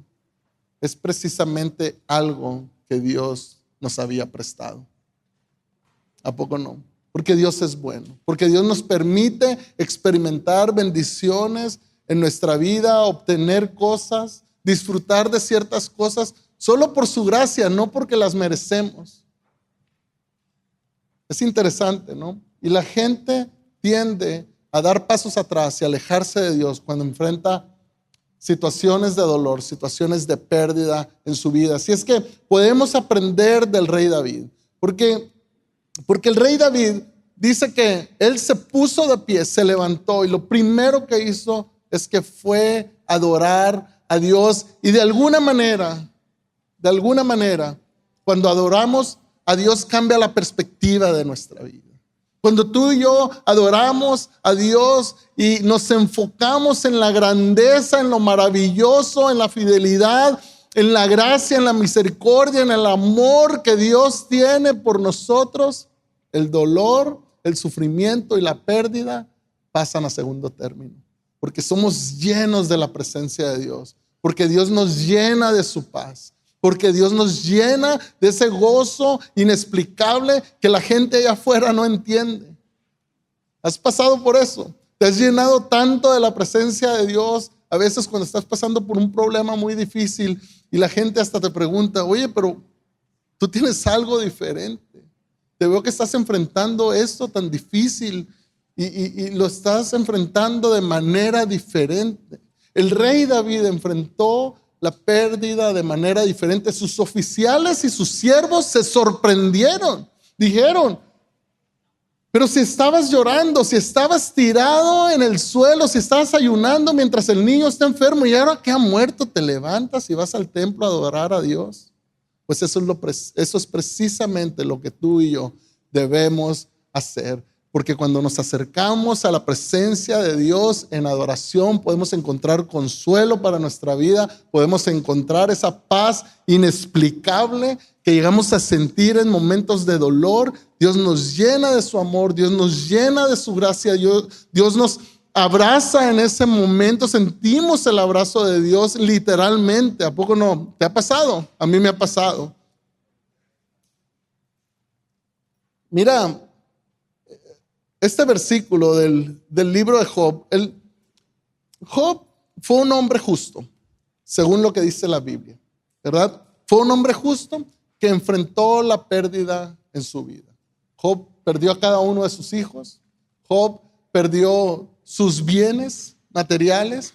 es precisamente algo que Dios nos había prestado. ¿A poco no? Porque Dios es bueno, porque Dios nos permite experimentar bendiciones en nuestra vida, obtener cosas, disfrutar de ciertas cosas, solo por su gracia, no porque las merecemos. Es interesante, ¿no? Y la gente tiende a dar pasos atrás y alejarse de Dios cuando enfrenta situaciones de dolor, situaciones de pérdida en su vida. Así es que podemos aprender del rey David, porque el rey David dice que él se puso de pie, se levantó y lo primero que hizo es que fue a adorar a Dios. Y de alguna manera, cuando adoramos a Dios cambia la perspectiva de nuestra vida. Cuando tú y yo adoramos a Dios y nos enfocamos en la grandeza, en lo maravilloso, en la fidelidad, en la gracia, en la misericordia, en el amor que Dios tiene por nosotros, el dolor, el sufrimiento y la pérdida pasan a segundo término. Porque somos llenos de la presencia de Dios, porque Dios nos llena de su paz, porque Dios nos llena de ese gozo inexplicable que la gente allá afuera no entiende. ¿Has pasado por eso? ¿Te has llenado tanto de la presencia de Dios? A veces cuando estás pasando por un problema muy difícil y la gente hasta te pregunta, oye, pero tú tienes algo diferente. Te veo que estás enfrentando esto tan difícil y lo estás enfrentando de manera diferente. El rey David enfrentó la pérdida de manera diferente. Sus oficiales y sus siervos se sorprendieron. Dijeron, pero si estabas llorando, si estabas tirado en el suelo, si estabas ayunando mientras el niño está enfermo y ahora que ha muerto te levantas y vas al templo a adorar a Dios. Pues eso es precisamente lo que tú y yo debemos hacer. Porque cuando nos acercamos a la presencia de Dios en adoración, podemos encontrar consuelo para nuestra vida, podemos encontrar esa paz inexplicable que llegamos a sentir en momentos de dolor. Dios nos llena de su amor, Dios nos llena de su gracia, Dios nos abraza en ese momento, sentimos el abrazo de Dios literalmente. ¿A poco no? ¿Te ha pasado? A mí me ha pasado. Mira, este versículo del libro de Job, Job fue un hombre justo, según lo que dice la Biblia, ¿verdad? Fue un hombre justo que enfrentó la pérdida en su vida. Job perdió a cada uno de sus hijos, Job perdió sus bienes materiales,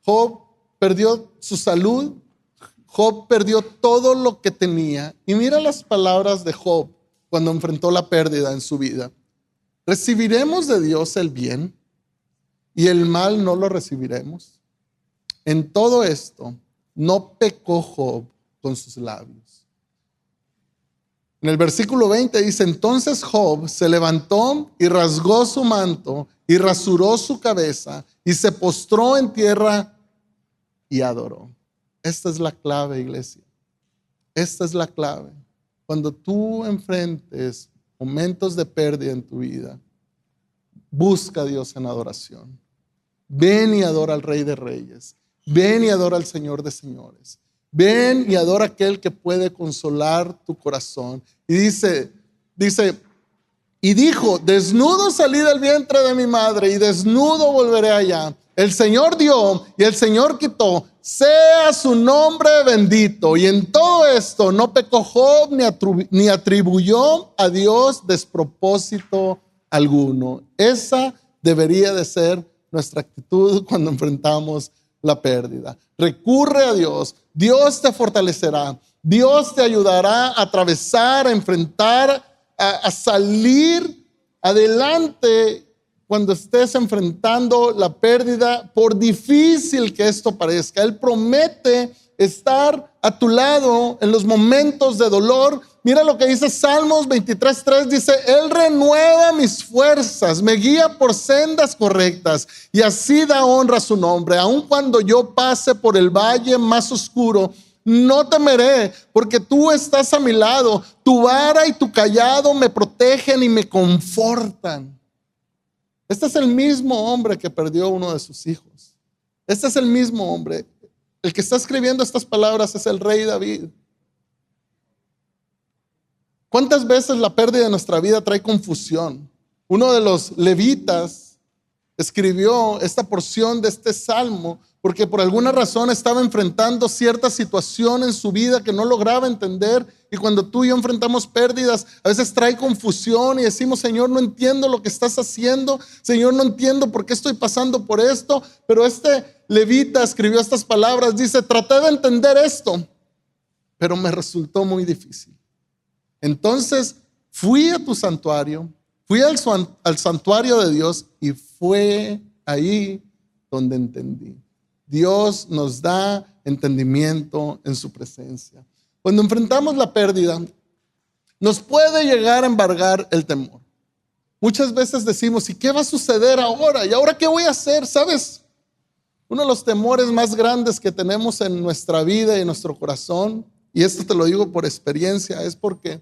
Job perdió su salud, Job perdió todo lo que tenía. Y mira las palabras de Job cuando enfrentó la pérdida en su vida. ¿Recibiremos de Dios el bien? y el mal no lo recibiremos. En todo esto no pecó Job con sus labios. En el versículo 20 dice: entonces Job se levantó y rasgó su manto y rasuró su cabeza y se postró en tierra y adoró. Esta es la clave, iglesia. Esta es la clave. Cuando tú enfrentes momentos de pérdida en tu vida, busca a Dios en adoración. Ven y adora al Rey de Reyes. Ven y adora al Señor de Señores. Ven y adora a aquel que puede consolar tu corazón. Y dice, y dijo: desnudo salí del vientre de mi madre y desnudo volveré allá. El Señor dio y el Señor quitó. Sea su nombre bendito. Y en todo esto no pecó Job ni atribuyó a Dios despropósito alguno. Esa debería de ser nuestra actitud cuando enfrentamos la pérdida. Recurre a Dios. Dios te fortalecerá. Dios te ayudará a atravesar, a enfrentar, a salir adelante cuando estés enfrentando la pérdida, por difícil que esto parezca. Él promete estar a tu lado en los momentos de dolor. Mira lo que dice Salmos 23:3, dice: Él renueva mis fuerzas, me guía por sendas correctas y así da honra a su nombre. Aun cuando yo pase por el valle más oscuro, no temeré, porque tú estás a mi lado. Tu vara y tu cayado me protegen y me confortan. Este es el mismo hombre que perdió uno de sus hijos. Este es el mismo hombre. El que está escribiendo estas palabras es el rey David. ¿Cuántas veces la pérdida de nuestra vida trae confusión? Uno de los levitas escribió esta porción de este salmo porque por alguna razón estaba enfrentando cierta situación en su vida que no lograba entender. Y cuando tú y yo enfrentamos pérdidas, a veces trae confusión y decimos: Señor, no entiendo lo que estás haciendo. Señor, no entiendo por qué estoy pasando por esto. Pero este levita escribió estas palabras, dice: traté de entender esto, pero me resultó muy difícil. Entonces fui a tu santuario, fui al santuario de Dios, y fue ahí donde entendí. Dios nos da entendimiento en su presencia. Cuando enfrentamos la pérdida, nos puede llegar a embargar el temor. Muchas veces decimos: ¿y qué va a suceder ahora? ¿Y ahora qué voy a hacer? ¿Sabes? Uno de los temores más grandes que tenemos en nuestra vida y en nuestro corazón, y esto te lo digo por experiencia, es porque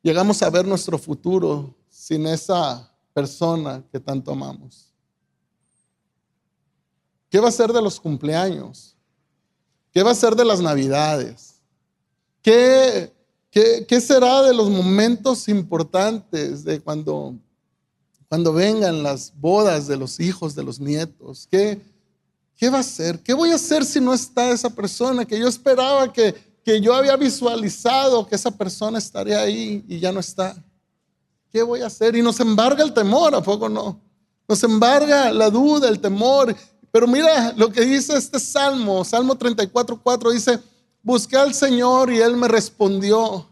llegamos a ver nuestro futuro sin esa persona que tanto amamos. ¿Qué va a ser de los cumpleaños? ¿Qué va a ser de las navidades? ¿Qué será de los momentos importantes de cuando vengan las bodas de los hijos, de los nietos? ¿Qué va a ser? ¿Qué voy a hacer si no está esa persona que yo esperaba, que yo había visualizado que esa persona estaría ahí y ya no está? ¿Qué voy a hacer? Y nos embarga el temor, ¿a poco no? Nos embarga la duda, el temor. Pero mira lo que dice este Salmo 34:4, dice: busqué al Señor y Él me respondió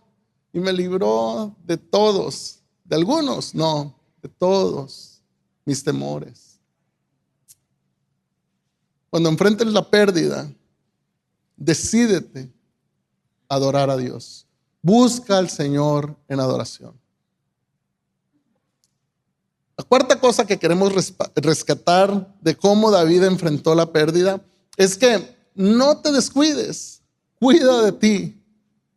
y me libró de todos, de algunos, no, de todos mis temores. Cuando enfrentes la pérdida, decídete a adorar a Dios. Busca al Señor en adoración. La cuarta cosa que queremos rescatar de cómo David enfrentó la pérdida es que no te descuides, cuida de ti.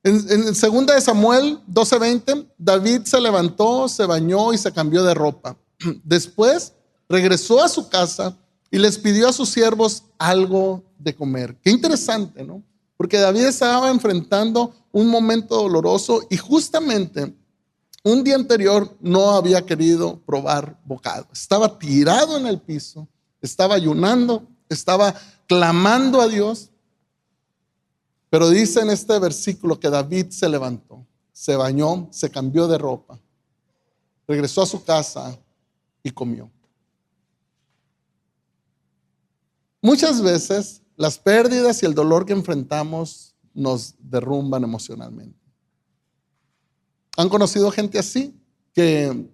En 2 de Samuel 12:20, David se levantó, se bañó y se cambió de ropa. Después regresó a su casa y les pidió a sus siervos algo de comer. Qué interesante, ¿no? Porque David estaba enfrentando un momento doloroso y justamente un día anterior no había querido probar bocado. Estaba tirado en el piso, estaba ayunando, estaba clamando a Dios. Pero dice en este versículo que David se levantó, se bañó, se cambió de ropa, regresó a su casa y comió. Muchas veces las pérdidas y el dolor que enfrentamos nos derrumban emocionalmente. ¿Han conocido gente así? Que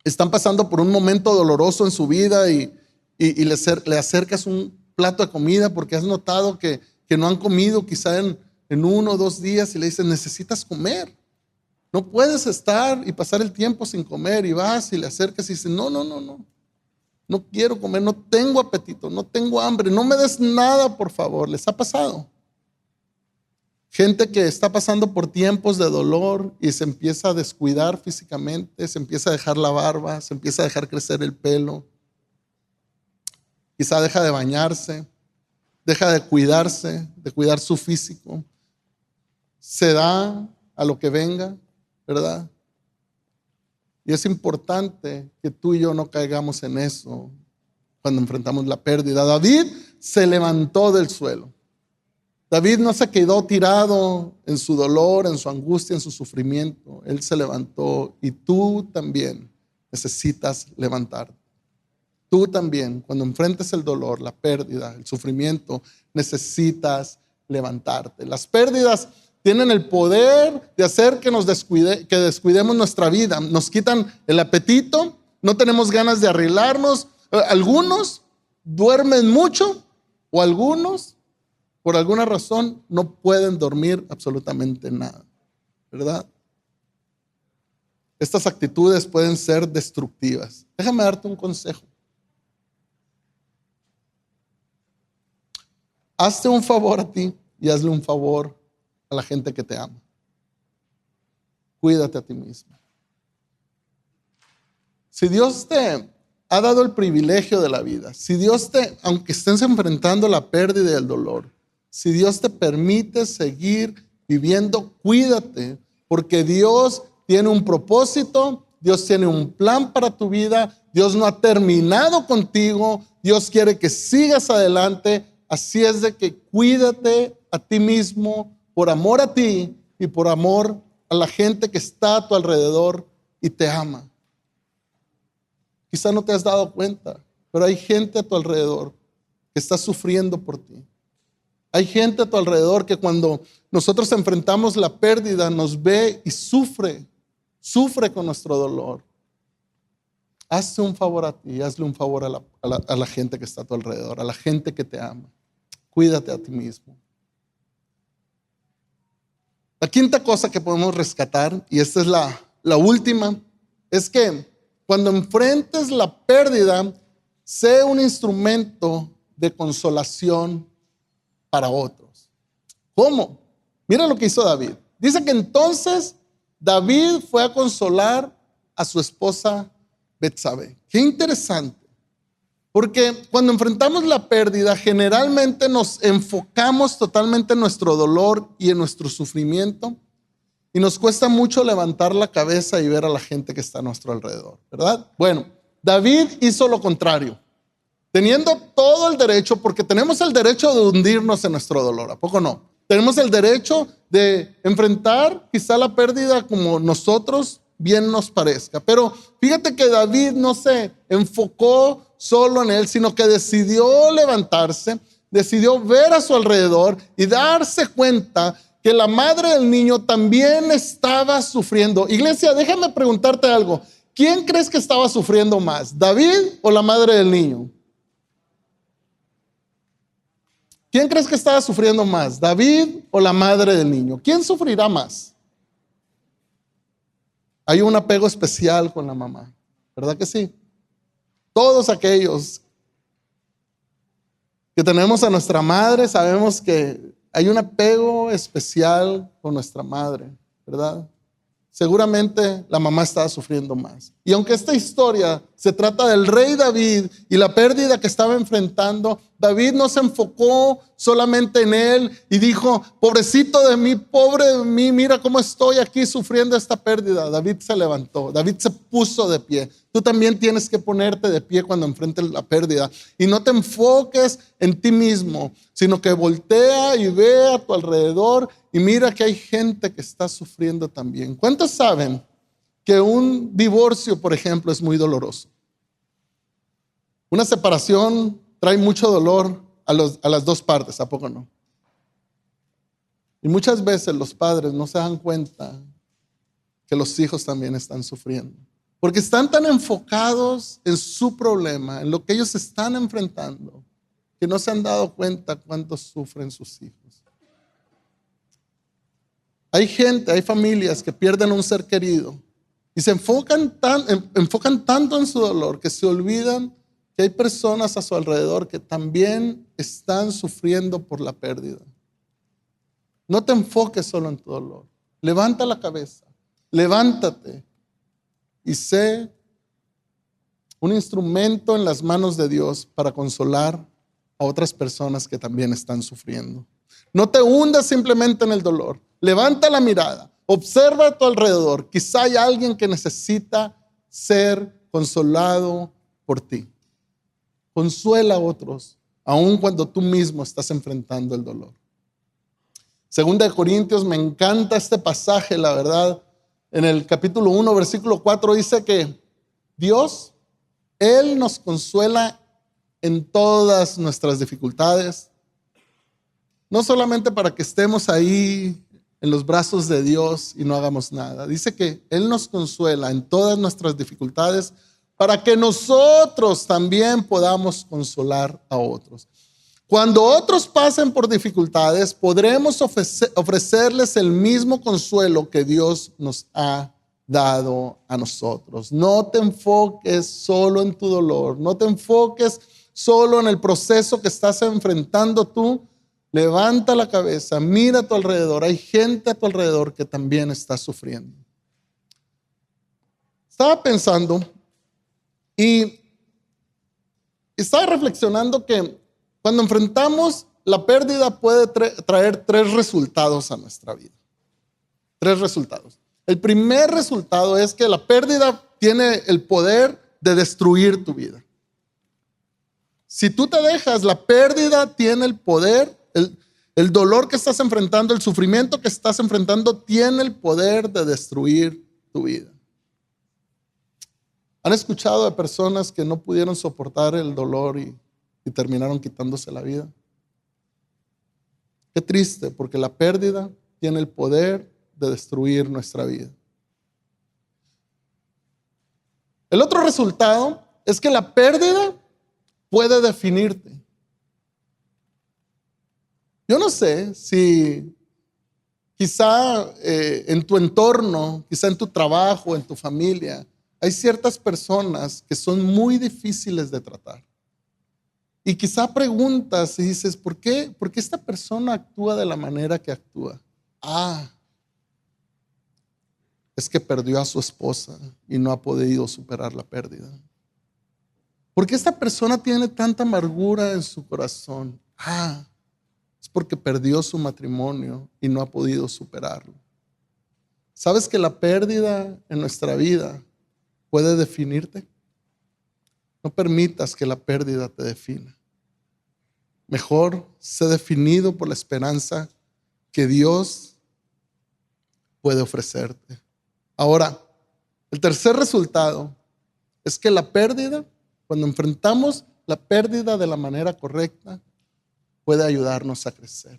están pasando por un momento doloroso en su vida y le acercas un plato de comida porque has notado que no han comido quizá en 1 o 2 días y le dices, necesitas comer. No puedes estar y pasar el tiempo sin comer, y vas y le acercas y dices, no quiero comer, no tengo apetito, no tengo hambre, no me des nada, por favor. ¿Les ha pasado? Gente que está pasando por tiempos de dolor y se empieza a descuidar físicamente, se empieza a dejar la barba, se empieza a dejar crecer el pelo, quizá deja de bañarse, deja de cuidarse, de cuidar su físico, se da a lo que venga, ¿verdad? Y es importante que tú y yo no caigamos en eso cuando enfrentamos la pérdida. David se levantó del suelo. David no se quedó tirado en su dolor, en su angustia, en su sufrimiento. Él se levantó, y tú también necesitas levantarte. Tú también, cuando enfrentes el dolor, la pérdida, el sufrimiento, necesitas levantarte. Las pérdidas tienen el poder de hacer que descuidemos nuestra vida. Nos quitan el apetito, no tenemos ganas de arreglarnos. Algunos duermen mucho, o algunos, por alguna razón, no pueden dormir absolutamente nada, ¿verdad? Estas actitudes pueden ser destructivas. Déjame darte un consejo. Hazte un favor a ti y hazle un favor a la gente que te ama. Cuídate a ti mismo. Si Dios te ha dado el privilegio de la vida, si Dios aunque estés enfrentando la pérdida y el dolor, si Dios te permite seguir viviendo, cuídate, porque Dios tiene un propósito, Dios tiene un plan para tu vida, Dios no ha terminado contigo, Dios quiere que sigas adelante. Así es de que cuídate a ti mismo, por amor a ti y por amor a la gente que está a tu alrededor y te ama. Quizá no te has dado cuenta, pero hay gente a tu alrededor que está sufriendo por ti. Hay gente a tu alrededor que cuando nosotros enfrentamos la pérdida nos ve y sufre con nuestro dolor. Hazte un favor a ti, hazle un favor a la gente que está a tu alrededor, a la gente que te ama. Cuídate a ti mismo. La quinta cosa que podemos rescatar, y esta es la última, es que cuando enfrentes la pérdida, sé un instrumento de consolación para otros. ¿Cómo? Mira lo que hizo David. Dice que entonces David fue a consolar a su esposa Betsabé. Qué interesante. Porque cuando enfrentamos la pérdida, generalmente nos enfocamos totalmente en nuestro dolor y en nuestro sufrimiento, y nos cuesta mucho levantar la cabeza y ver a la gente que está a nuestro alrededor, ¿verdad? Bueno, David hizo lo contrario, teniendo todo el derecho, porque tenemos el derecho de hundirnos en nuestro dolor, ¿a poco no? Tenemos el derecho de enfrentar quizá la pérdida como nosotros bien nos parezca, pero fíjate que David no se enfocó solo en él, sino que decidió levantarse, decidió ver a su alrededor y darse cuenta que la madre del niño también estaba sufriendo. Iglesia, déjame preguntarte algo. ¿Quién crees que estaba sufriendo más, David o la madre del niño? ¿Quién crees que estaba sufriendo más, David o la madre del niño? ¿Quién sufrirá más? Hay un apego especial con la mamá, ¿verdad que sí? Todos aquellos que tenemos a nuestra madre sabemos que hay un apego especial con nuestra madre, ¿verdad? Seguramente la mamá estaba sufriendo más. Y aunque esta historia se trata del rey David y la pérdida que estaba enfrentando, David no se enfocó solamente en él y dijo, pobrecito de mí, pobre de mí, mira cómo estoy aquí sufriendo esta pérdida. David se levantó, David se puso de pie. Tú también tienes que ponerte de pie cuando enfrentes la pérdida. Y no te enfoques en ti mismo, sino que voltea y ve a tu alrededor y mira que hay gente que está sufriendo también. ¿Cuántos saben que un divorcio, por ejemplo, es muy doloroso? Una separación trae mucho dolor a las dos partes, ¿a poco no? Y muchas veces los padres no se dan cuenta que los hijos también están sufriendo. Porque están tan enfocados en su problema, en lo que ellos están enfrentando, que no se han dado cuenta cuánto sufren sus hijos. Hay gente, hay familias que pierden un ser querido y se enfocan tanto en su dolor que se olvidan que hay personas a su alrededor que también están sufriendo por la pérdida. No te enfoques solo en tu dolor. Levanta la cabeza, levántate y sé un instrumento en las manos de Dios para consolar a otras personas que también están sufriendo. No te hundas simplemente en el dolor. Levanta la mirada, observa a tu alrededor. Quizá hay alguien que necesita ser consolado por ti. Consuela a otros, aun cuando tú mismo estás enfrentando el dolor. Segunda de Corintios, me encanta este pasaje, la verdad. En el capítulo 1, versículo 4 dice que Dios, Él nos consuela en todas nuestras dificultades. No solamente para que estemos ahí en los brazos de Dios y no hagamos nada. Dice que Él nos consuela en todas nuestras dificultades para que nosotros también podamos consolar a otros. Cuando otros pasen por dificultades, podremos ofrecerles el mismo consuelo que Dios nos ha dado a nosotros. No te enfoques solo en tu dolor, no te enfoques solo en el proceso que estás enfrentando tú. Levanta la cabeza, mira a tu alrededor. Hay gente a tu alrededor que también está sufriendo. Estaba pensando y estaba reflexionando que cuando enfrentamos la pérdida puede traer 3 resultados a nuestra vida. 3 resultados. El primer resultado es que la pérdida tiene el poder de destruir tu vida. Si tú te dejas, la pérdida tiene el poder, el dolor que estás enfrentando, el sufrimiento que estás enfrentando, tiene el poder de destruir tu vida. ¿Han escuchado de personas que no pudieron soportar el dolor y terminaron quitándose la vida? Qué triste, porque la pérdida tiene el poder de destruir nuestra vida. El otro resultado es que la pérdida puede definirte. Yo no sé si quizá en tu entorno, quizá en tu trabajo, en tu familia, hay ciertas personas que son muy difíciles de tratar. Y quizá preguntas y dices, ¿por qué esta persona actúa de la manera que actúa? Es que perdió a su esposa y no ha podido superar la pérdida. ¿Por qué esta persona tiene tanta amargura en su corazón? Es porque perdió su matrimonio y no ha podido superarlo. ¿Sabes que la pérdida en nuestra vida puede definirte? No permitas que la pérdida te defina. Mejor sé definido por la esperanza que Dios puede ofrecerte. Ahora, el tercer resultado es que la pérdida, cuando enfrentamos la pérdida de la manera correcta, puede ayudarnos a crecer.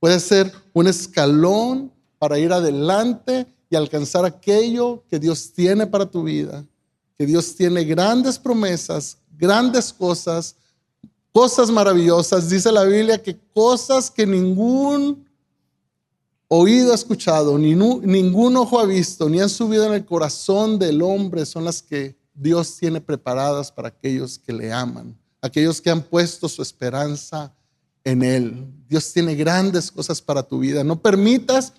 Puede ser un escalón para ir adelante y alcanzar aquello que Dios tiene para tu vida. Que Dios tiene grandes promesas, grandes cosas, cosas maravillosas. Dice la Biblia que cosas que ningún oído ha escuchado, ni ningún ojo ha visto, ni han subido en el corazón del hombre, son las que Dios tiene preparadas para aquellos que le aman, aquellos que han puesto su esperanza en Él. Dios tiene grandes cosas para tu vida. No permitas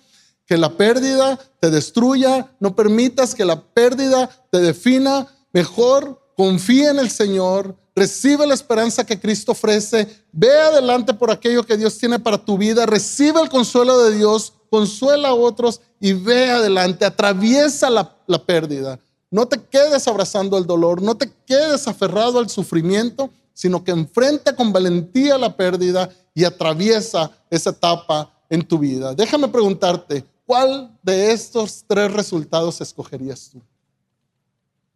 que la pérdida te destruya, no permitas que la pérdida te defina. Mejor confía en el Señor, recibe la esperanza que Cristo ofrece, ve adelante por aquello que Dios tiene para tu vida, recibe el consuelo de Dios, consuela a otros y ve adelante, atraviesa la pérdida. No te quedes abrazando el dolor, no te quedes aferrado al sufrimiento, sino que enfrenta con valentía la pérdida y atraviesa esa etapa en tu vida. Déjame preguntarte, ¿cuál de estos 3 resultados escogerías tú?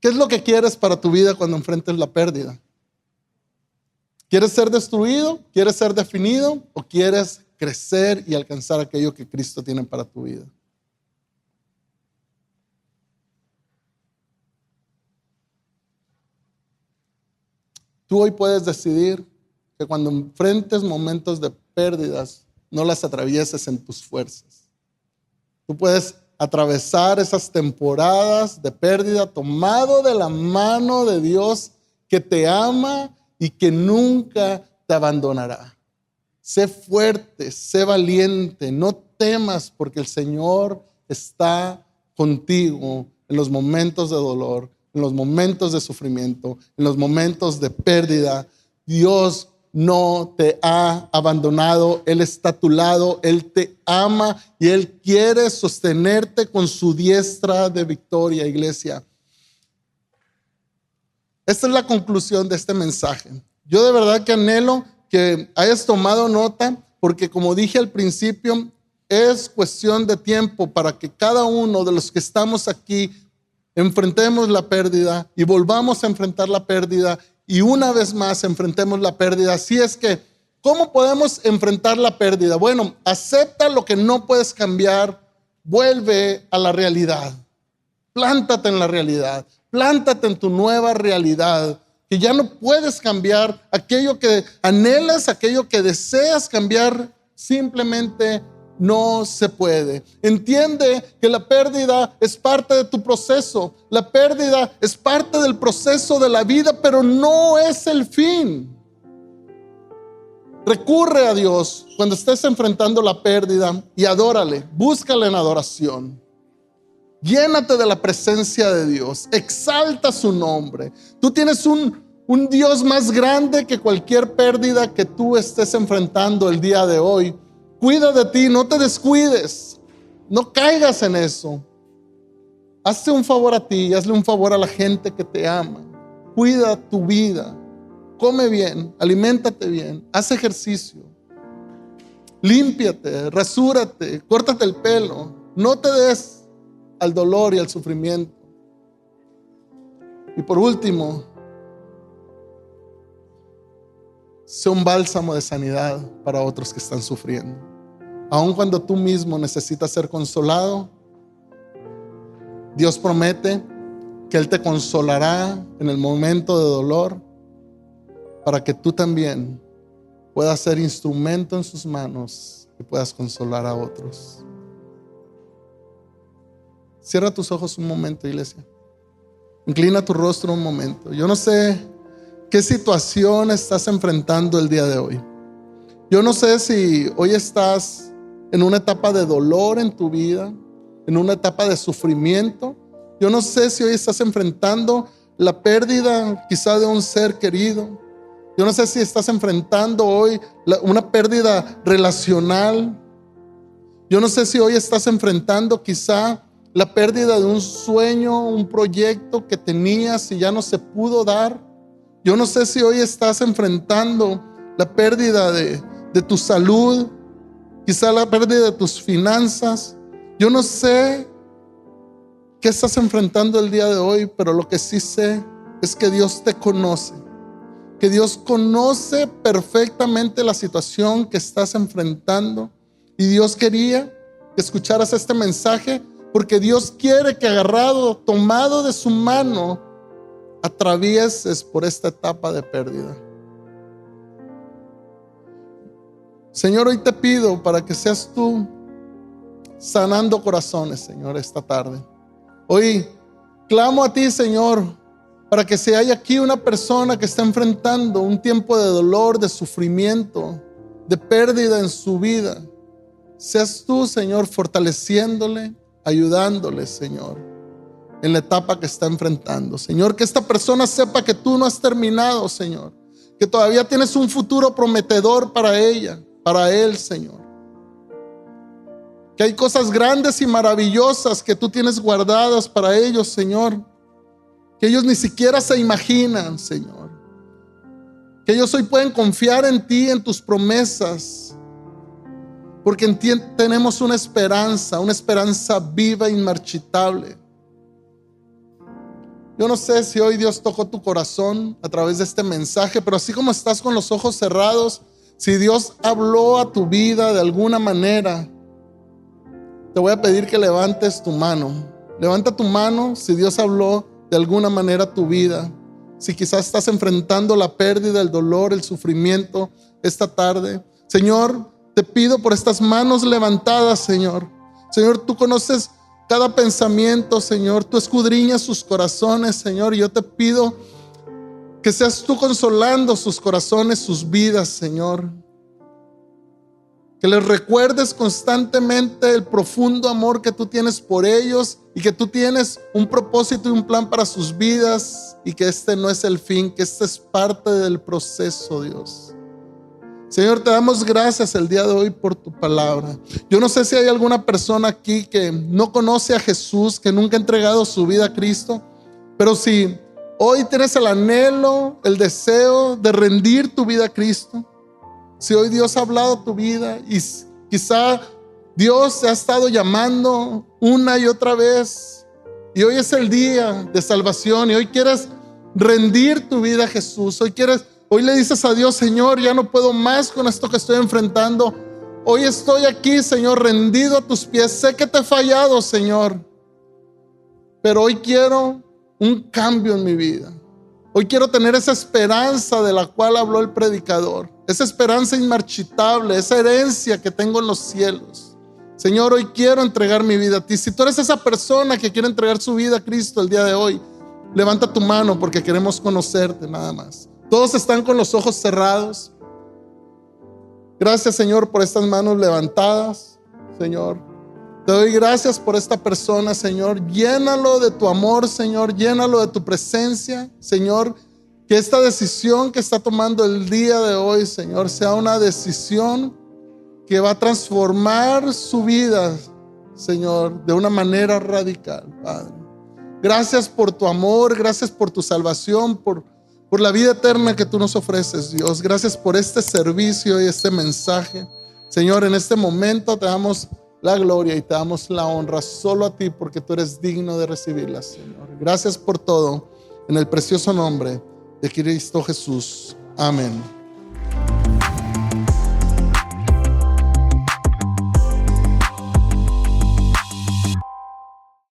¿Qué es lo que quieres para tu vida cuando enfrentes la pérdida? ¿Quieres ser destruido? ¿Quieres ser definido? ¿O quieres crecer y alcanzar aquello que Cristo tiene para tu vida? Tú hoy puedes decidir que cuando enfrentes momentos de pérdidas, no las atravieses en tus fuerzas. Tú puedes atravesar esas temporadas de pérdida tomado de la mano de Dios que te ama y que nunca te abandonará. Sé fuerte, sé valiente, no temas porque el Señor está contigo en los momentos de dolor, en los momentos de sufrimiento, en los momentos de pérdida. Dios no te ha abandonado, Él está a tu lado, Él te ama y Él quiere sostenerte con su diestra de victoria, iglesia. Esta es la conclusión de este mensaje. Yo de verdad que anhelo que hayas tomado nota, porque como dije al principio, es cuestión de tiempo para que cada uno de los que estamos aquí enfrentemos la pérdida y volvamos a enfrentar la pérdida y una vez más enfrentemos la pérdida. Así es que, ¿cómo podemos enfrentar la pérdida? Bueno, acepta lo que no puedes cambiar, vuelve a la realidad, plántate en la realidad, plántate en tu nueva realidad, que ya no puedes cambiar aquello que anhelas, aquello que deseas cambiar, simplemente no se puede. Entiende que la pérdida es parte de tu proceso. La pérdida es parte del proceso de la vida, pero no es el fin. Recurre a Dios cuando estés enfrentando la pérdida y adórale. Búscale en adoración. Llénate de la presencia de Dios. Exalta su nombre. Tú tienes un Dios más grande que cualquier pérdida que tú estés enfrentando el día de hoy. Cuida de ti, no te descuides, no caigas en eso. Hazte un favor a ti, hazle un favor a la gente que te ama. Cuida tu vida, come bien, aliméntate bien, haz ejercicio, límpiate, rasúrate, córtate el pelo. No te des al dolor y al sufrimiento. Y por último, sé un bálsamo de sanidad para otros que están sufriendo. Aun cuando tú mismo necesitas ser consolado, Dios promete que Él te consolará en el momento de dolor para que tú también puedas ser instrumento en sus manos y puedas consolar a otros. Cierra tus ojos un momento, iglesia. Inclina tu rostro un momento. Yo no sé ¿qué situación estás enfrentando el día de hoy? Yo no sé si hoy estás en una etapa de dolor en tu vida, en una etapa de sufrimiento. Yo no sé si hoy estás enfrentando la pérdida quizá de un ser querido. Yo no sé si estás enfrentando hoy una pérdida relacional. Yo no sé si hoy estás enfrentando quizá la pérdida de un sueño, un proyecto que tenías y ya no se pudo dar. Yo no sé si hoy estás enfrentando la pérdida de tu salud, quizá la pérdida de tus finanzas. Yo no sé qué estás enfrentando el día de hoy, pero lo que sí sé es que Dios te conoce, que Dios conoce perfectamente la situación que estás enfrentando. Y Dios quería que escucharas este mensaje porque Dios quiere que agarrado, tomado de su mano, atravieses por esta etapa de pérdida. Señor, hoy te pido para que seas tú sanando corazones, Señor, esta tarde. Hoy clamo a ti, Señor, para que si hay aquí una persona que está enfrentando un tiempo de dolor, de sufrimiento, de pérdida en su vida, seas tú, Señor, fortaleciéndole, ayudándole, Señor, en la etapa que está enfrentando. Señor, que esta persona sepa que tú no has terminado, Señor, que todavía tienes un futuro prometedor para ella, para él, Señor, que hay cosas grandes y maravillosas que tú tienes guardadas para ellos, Señor, que ellos ni siquiera se imaginan, Señor, que ellos hoy pueden confiar en ti, en tus promesas, porque en ti tenemos una esperanza viva e inmarchitable. Yo no sé si hoy Dios tocó tu corazón a través de este mensaje, pero así como estás con los ojos cerrados, si Dios habló a tu vida de alguna manera, te voy a pedir que levantes tu mano. Levanta tu mano si Dios habló de alguna manera a tu vida. Si quizás estás enfrentando la pérdida, el dolor, el sufrimiento esta tarde, Señor, te pido por estas manos levantadas, Señor. Señor, tú conoces cada pensamiento, Señor. Tú escudriñas sus corazones, Señor. Y yo te pido que seas tú consolando sus corazones, sus vidas, Señor. Que les recuerdes constantemente el profundo amor que tú tienes por ellos y que tú tienes un propósito y un plan para sus vidas y que este no es el fin, que este es parte del proceso, Dios. Señor, te damos gracias el día de hoy por tu palabra. Yo no sé si hay alguna persona aquí que no conoce a Jesús, que nunca ha entregado su vida a Cristo, pero si hoy tienes el anhelo, el deseo de rendir tu vida a Cristo, si hoy Dios ha hablado a tu vida y quizá Dios te ha estado llamando una y otra vez y hoy es el día de salvación y hoy quieres rendir tu vida a Jesús, hoy le dices a Dios: Señor, ya no puedo más con esto que estoy enfrentando. Hoy estoy aquí, Señor, rendido a tus pies. Sé que te he fallado, Señor, pero hoy quiero un cambio en mi vida. Hoy quiero tener esa esperanza de la cual habló el predicador, esa esperanza inmarchitable, esa herencia que tengo en los cielos. Señor, hoy quiero entregar mi vida a ti. Si tú eres esa persona que quiere entregar su vida a Cristo el día de hoy, levanta tu mano porque queremos conocerte nada más. Todos están con los ojos cerrados. Gracias, Señor, por estas manos levantadas, Señor. Te doy gracias por esta persona, Señor. Llénalo de tu amor, Señor. Llénalo de tu presencia, Señor. Que esta decisión que está tomando el día de hoy, Señor, sea una decisión que va a transformar su vida, Señor, de una manera radical, Padre. Gracias por tu amor, gracias por tu salvación, por la vida eterna que tú nos ofreces, Dios. Gracias por este servicio y este mensaje. Señor, en este momento te damos la gloria y te damos la honra solo a ti, porque tú eres digno de recibirla, Señor. Gracias por todo, en el precioso nombre de Cristo Jesús. Amén.